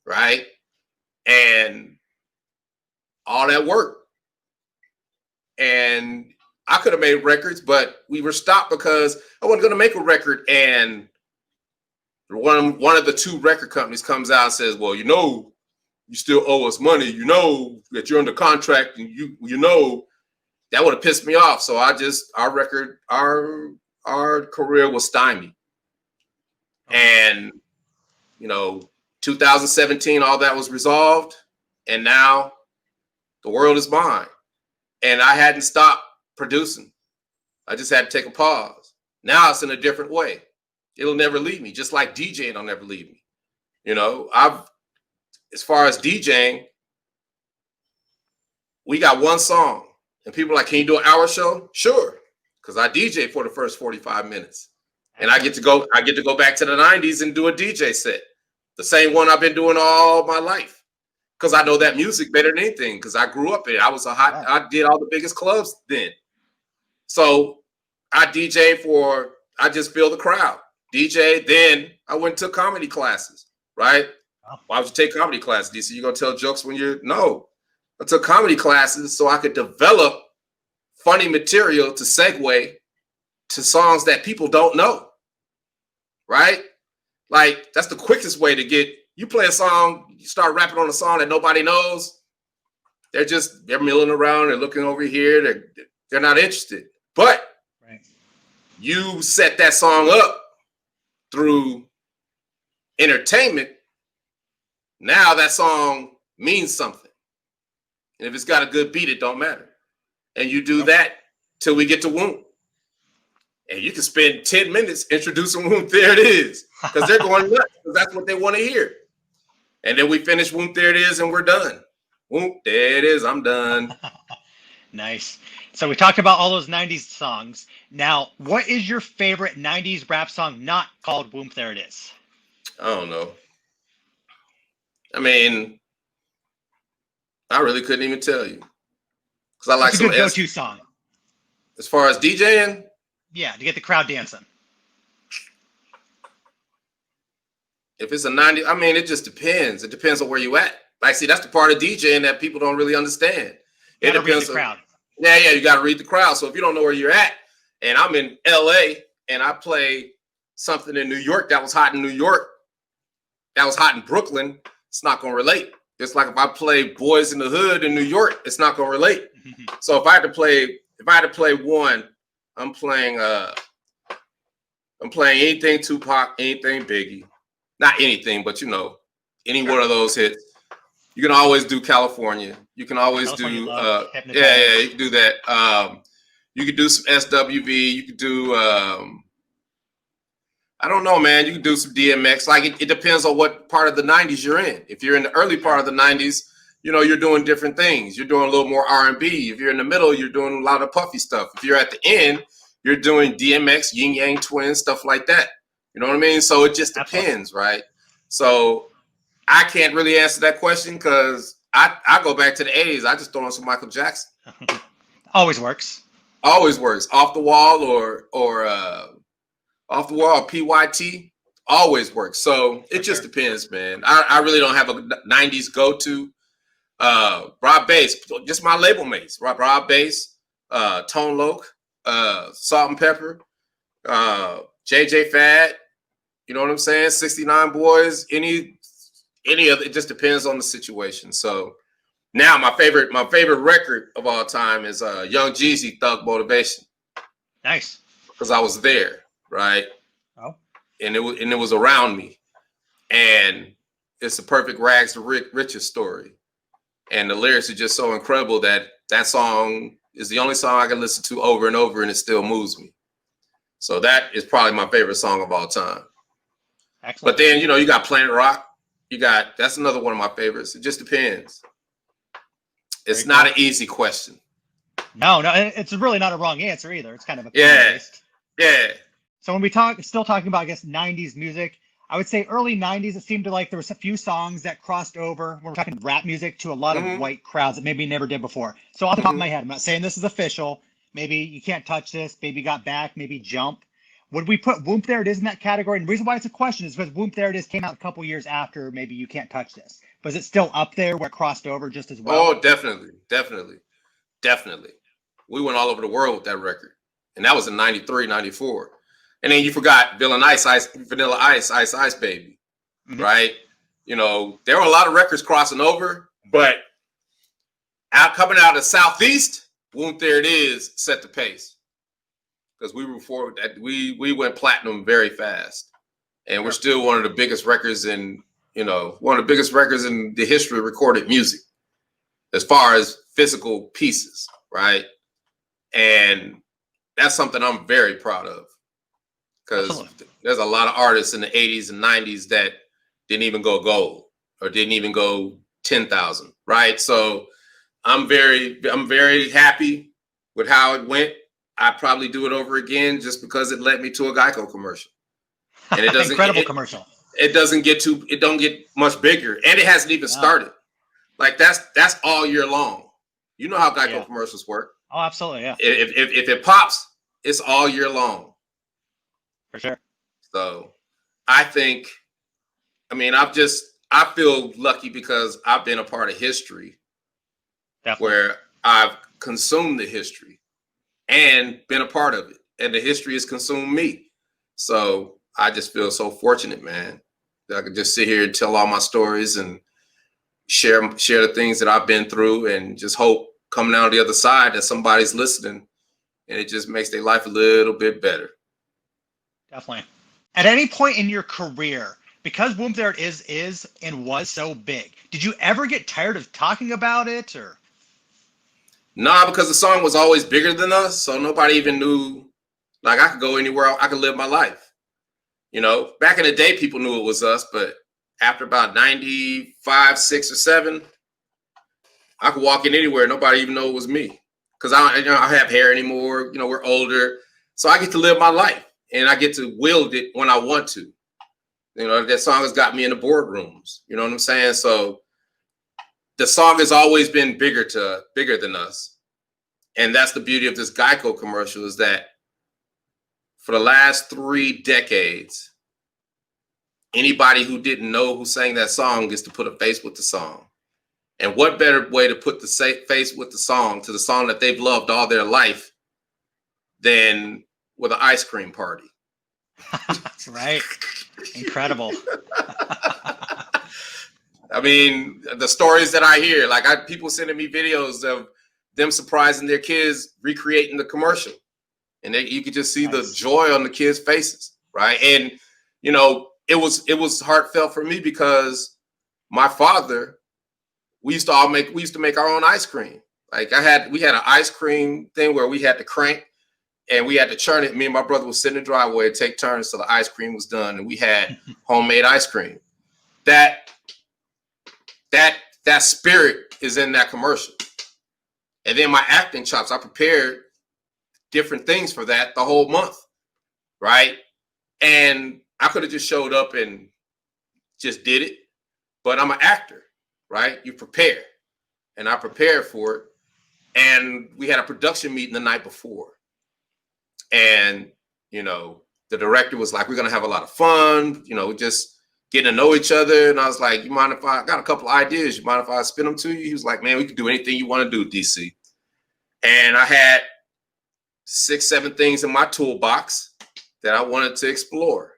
right? And all that work. And I could have made records, but we were stopped because I wasn't going to make a record. And one of the two record companies comes out and says, well, you still owe us money. You know that you're under contract, and you know that would have pissed me off. So our career was stymied. And, 2017, all that was resolved. And now the world is mine. And I hadn't stopped producing. I just had to take a pause. Now it's in a different way. It'll never leave me, just like DJing will never leave me. As far as DJing, we got one song. And people are like, can you do an hour show? Sure. Because I DJ for the first 45 minutes. And I get to go back to the 90s and do a DJ set. The same one I've been doing all my life. Because I know that music better than anything. Because I grew up in it. I did all the biggest clubs then. So I just feel the crowd. DJ, then I went to comedy classes, right? Oh. Why would you take comedy classes? DC, you gonna tell jokes when no. I took comedy classes so I could develop funny material to segue to songs that people don't know, right? Like, that's the quickest way to get, you play a song, you start rapping on a song that nobody knows, they're milling around, they're looking over here, they're not interested. But you set that song up through entertainment, now that song means something. And if it's got a good beat, it don't matter. And you do that till we get to Whoomp. And you can spend 10 minutes introducing Whoomp There It Is. Because they're going nuts, because that's what they want to hear. And then we finish Whoomp There It Is and we're done. Whoomp There It Is, I'm done. Nice. So we talked about all those 90s songs. Now, what is your favorite 90s rap song not called Whoomp There It Is? I don't know. I mean, I really couldn't even tell you. Because I like some go-to song. As far as DJing? Yeah, to get the crowd dancing. If it's a 90, I mean, it just depends. It depends on where you at. Like, see, that's the part of DJing that people don't really understand. It depends on the crowd. Yeah, you got to read the crowd. So if you don't know where you're at, and I'm in LA and I play something in New York that was hot in New York, that was hot in Brooklyn, it's not going to relate. Just like if I play Boys in the Hood in New York, it's not going to relate. So if I had to play one, I'm playing anything Tupac, anything Biggie. Not anything, but any one of those hits. You can always do California. You can always do you can do that. You could do some SWV. You could do I don't know, man. You can do some DMX. Like it depends on what part of the 90s you're in. If you're in the early part of the 90s, you're doing different things. You're doing a little more R&B. If you're in the middle, you're doing a lot of puffy stuff. If you're at the end, you're doing DMX, Yin Yang Twins, stuff like that. You know what I mean? So it just depends, right? So I can't really answer that question because I go back to the 80s. I just throw on some Michael Jackson. Always works. Always works. Off the Wall or Off the Wall, PYT, always works. So it just depends, man. I really don't have a 90s go-to. Rob Bass, just my label mates. Rob Bass, Tone Loc, Salt and Pepper, JJ Fad, you know what I'm saying? 69 Boys, any other, it just depends on the situation. So now my favorite record of all time is Young Jeezy, Thug Motivation. Nice. Because I was there. Right. Oh. And it was around me. And it's a perfect rags to riches story. And the lyrics are just so incredible that song is the only song I can listen to over and over and it still moves me. So that is probably my favorite song of all time. Excellent. But then, you got Planet Rock. That's another one of my favorites. It just depends. It's not an easy question. No, it's really not a wrong answer either. It's kind of a Yeah. So when we still talking about, I guess, 90s music, I would say early 90s, it seemed like there was a few songs that crossed over when we're talking rap music to a lot of white crowds that maybe never did before. So off the top of my head, I'm not saying this is official. Maybe You Can't Touch This, Baby Got Back, maybe Jump. Would we put Whoomp There It Is in that category? And the reason why it's a question is because Whoomp There It Is came out a couple years after maybe You Can't Touch This. But is it still up there where it crossed over just as well? Oh, definitely. We went all over the world with that record. And that was in 93, 94. And then you forgot Vanilla Ice, Ice Baby, right? You know, there were a lot of records crossing over, but coming out of the Southeast, Whoomp There It Is set the pace. Because we went platinum very fast. And we're still one of the biggest records in the history of recorded music as far as physical pieces, right? And that's something I'm very proud of, because there's a lot of artists in the 80s and 90s that didn't even go gold or didn't even go 10,000, right? So I'm very happy with how it went. I'd probably do it over again just because it led me to a Geico commercial. And it doesn't incredible commercial. It don't get much bigger, and it hasn't even started. Like that's all year long. You know how Geico commercials work. Oh, absolutely, yeah. If it pops, it's all year long. For sure. So I feel lucky because I've been a part of history. Definitely. Where I've consumed the history and been a part of it, and the history has consumed me. So I just feel so fortunate, man, that I could just sit here and tell all my stories and share the things that I've been through, and just hope coming out the other side that somebody's listening and it just makes their life a little bit better. Definitely. At any point in your career, because Whoomp There It is and was so big, did you ever get tired of talking about it, or? Nah, because the song was always bigger than us, so nobody even knew. Like, I could go anywhere, I could live my life. You know, back in the day, people knew it was us, but after about 95, 6 or 7, I could walk in anywhere, nobody even know it was me, because I don't have hair anymore. You know, we're older, so I get to live my life, and I get to wield it when I want to. You know, that song has got me in the boardrooms. You know what I'm saying? So the song has always been bigger than us, and that's the beauty of this Geico commercial, is that for the last 3 decades, anybody who didn't know who sang that song gets to put a face with the song. And what better way to put the face with the song, to the song that they've loved all their life, than with an ice cream party? That's right. Incredible. I mean, the stories that I hear, like people sending me videos of them surprising their kids recreating the commercial. And you could just see the joy on the kids' faces, right? And, you know, it was heartfelt for me, because my father, we used to make our own ice cream. Like we had an ice cream thing where we had to crank and we had to churn it. Me and my brother would sit in the driveway and take turns till the ice cream was done, and we had homemade ice cream. That spirit is in that commercial. And then my acting chops, I prepared different things for that the whole month, right? And I could have just showed up and just did it, but I'm an actor, right? You prepare, and I prepared for it. And we had a production meeting the night before, and, you know, the director was like, we're going to have a lot of fun, you know, just getting to know each other. And I was like, you mind if I got a couple ideas? You mind if I spin them to you? He was like, man, we can do anything you want to do, DC. And I had 6, 7 things in my toolbox that I wanted to explore.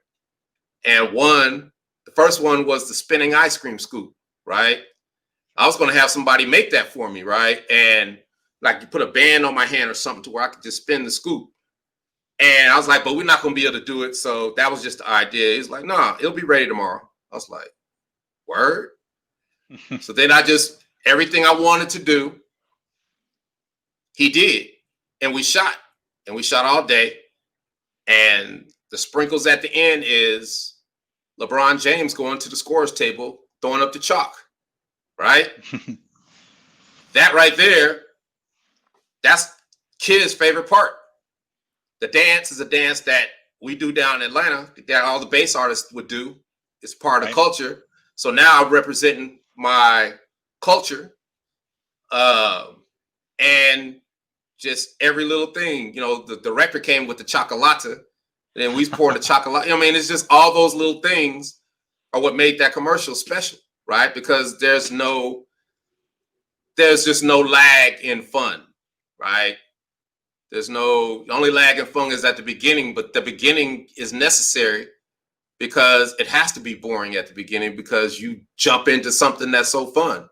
And the first one was the spinning ice cream scoop, right? I was going to have somebody make that for me, right? And like, you put a band on my hand or something to where I could just spin the scoop. And I was like, but we're not going to be able to do it. So that was just the idea. He's like, nah, it'll be ready tomorrow. I was like, word? So then everything I wanted to do, he did. And we shot all day. And the sprinkles at the end is LeBron James going to the scorer's table, throwing up the chalk, right? That right there, that's kids' favorite part. The dance is a dance that we do down in Atlanta, that all the bass artists would do. It's part of culture. So now I'm representing my culture, and just every little thing. You know, the director came with the chocolata, And then we poured the chocolate. I mean, it's just all those little things are what made that commercial special, right? Because there's just no lag in fun, right? The only lag in fun is at the beginning, but the beginning is necessary because it has to be boring at the beginning because you jump into something that's so fun,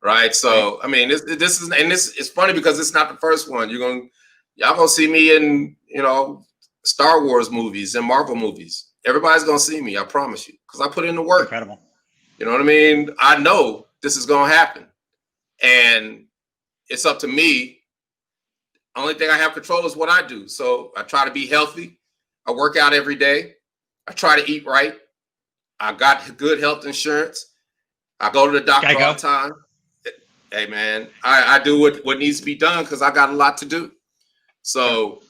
right? So, I mean, it's funny because it's not the first one. Y'all gonna see me in, Star Wars movies and Marvel movies. Everybody's gonna see me, I promise you, because I put in the work. Incredible. You know what I mean? I know this is gonna happen, and it's up to me. Only thing I have control is what I do. So I try to be healthy. I work out every day. I try to eat right. I got good health insurance. I go to the doctor Geico. all the time. Hey, man, I do what needs to be done because I got a lot to do. So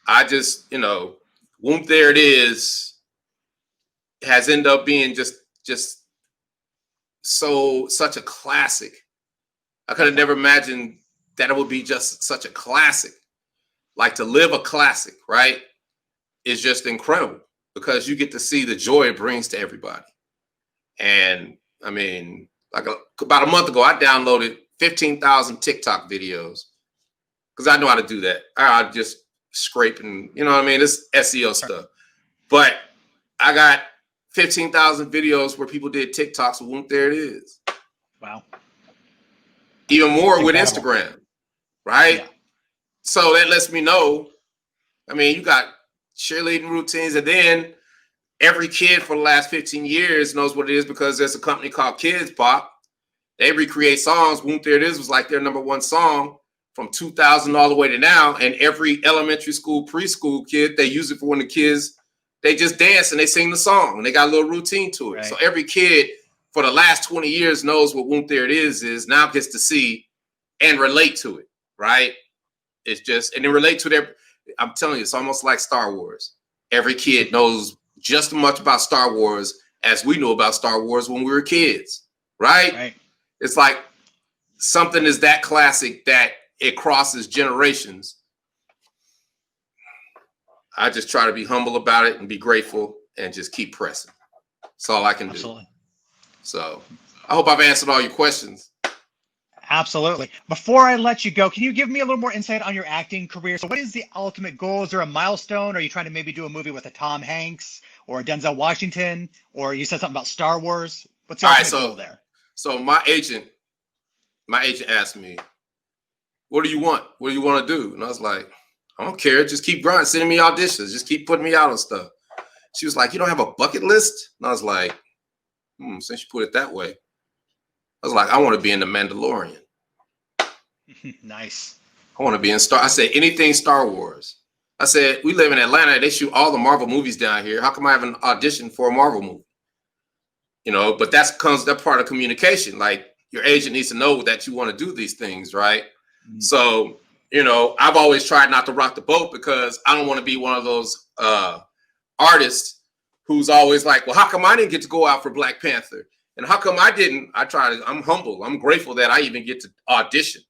I just, Whoomp There It Is has ended up being just such a classic. I could have never imagined that it would be just such a classic. Like, to live a classic, right, is just incredible because you get to see the joy it brings to everybody. And I mean, like about a month ago, I downloaded 15,000 TikTok videos because I know how to do that. I just scrape and, it's SEO stuff. But I got 15,000 videos where people did TikToks with Whoomp There It Is. Wow. Even more with Instagram, right? Yeah. So that lets me know, I mean, you got cheerleading routines, and then every kid for the last 15 years knows what it is because there's a company called Kids Pop. They recreate songs. Whoomp There It Is was like their #1 song from 2000 all the way to now. And every elementary school, preschool kid, they use it for when the kids, they just dance and they sing the song and they got a little routine to it. Right. So every kid for the last 20 years knows what Whoomp There It is now gets to see and relate to it, right? It's just, and then relate to their, I'm telling you, it's almost like Star Wars. Every kid knows just as much about Star Wars as we knew about Star Wars when we were kids, right? It's like something is that classic that it crosses generations. I just try to be humble about it and be grateful and just keep pressing. That's all I can do. So I hope I've answered all your questions. Absolutely. Before I let you go, can you give me a little more insight on your acting career? So what is the ultimate goal? Is there a milestone? Are you trying to maybe do a movie with a Tom Hanks or a Denzel Washington? Or you said something about Star Wars? What's the ultimate goal there? So my agent asked me, what do you want? What do you want to do? And I was like, I don't care. Just keep grinding, sending me auditions. Just keep putting me out on stuff. She was like, you don't have a bucket list? And I was like, since you put it that way. I was like, I want to be in The Mandalorian. Nice. I want to be in I said, anything Star Wars. I said, we live in Atlanta. They shoot all the Marvel movies down here. How come I have an audition for a Marvel movie? But that part of communication. Like, your agent needs to know that you want to do these things, right? Mm-hmm. So, I've always tried not to rock the boat because I don't want to be one of those artists who's always like, well, how come I didn't get to go out for Black Panther? And how come I didn't? I'm humble. I'm grateful that I even get to audition.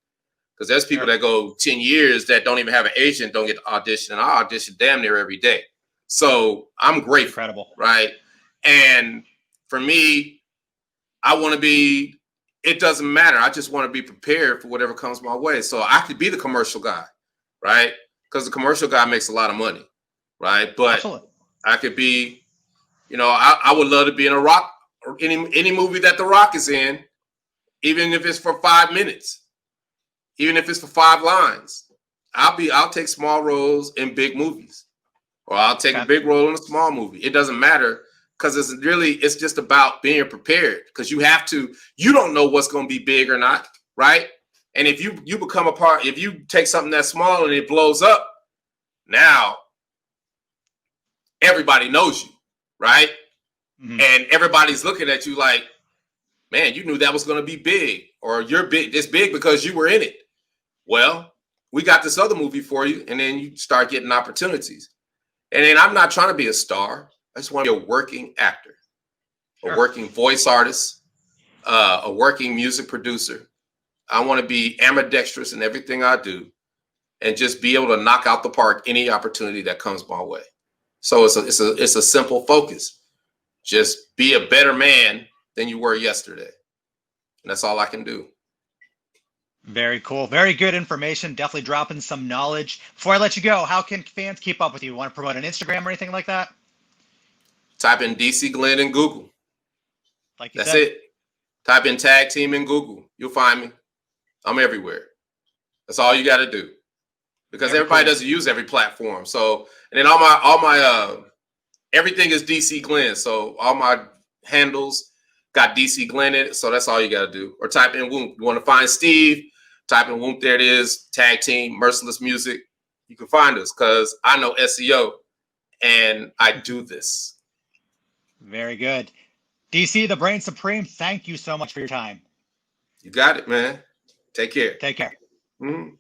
Because there's people that go 10 years that don't even have an agent, don't get to audition. And I audition damn near every day. So I'm grateful. Incredible. Right. And for me, I want to be, it doesn't matter. I just want to be prepared for whatever comes my way. So I could be the commercial guy, right? Because the commercial guy makes a lot of money, right? But absolutely. I could be, I would love to be in a Rock, or any movie that The Rock is in, even if it's for 5 minutes, even if it's for 5 lines. I'll take small roles in big movies, or I'll take a big role in a small movie. It doesn't matter, because it's just about being prepared, because you don't know what's going to be big or not, right? And if you become a part, if you take something that's small and it blows up, now everybody knows you, right? Mm-hmm. And everybody's looking at you like, man, you knew that was going to be big, or you're big. It's big because you were in it. Well, we got this other movie for you, and then you start getting opportunities. And then I'm not trying to be a star. I just want to be a working actor, a working voice artist, a working music producer. I want to be ambidextrous in everything I do, and just be able to knock out the park any opportunity that comes my way. So it's a simple focus. Just be a better man than you were yesterday. And that's all I can do. Very cool. Very good information. Definitely dropping some knowledge. Before I let you go, how can fans keep up with you? Want to promote an Instagram or anything like that? Type in DC Glenn in Google. Like you That's said. it. Type in tag team in Google. You'll find me. I'm everywhere. That's all you got to do. Because everybody doesn't use every platform. So, and then all my everything is DC Glenn. So all my handles got DC Glenn in it. So that's all you got to do. Or type in Whoomp. You want to find Steve? Type in Whoomp. There it is. Tag team, Merciless Music. You can find us because I know SEO and I do this. Very good. DC, the Brain Supreme, thank you so much for your time. You got it, man. Take care. Take care. Mm-hmm.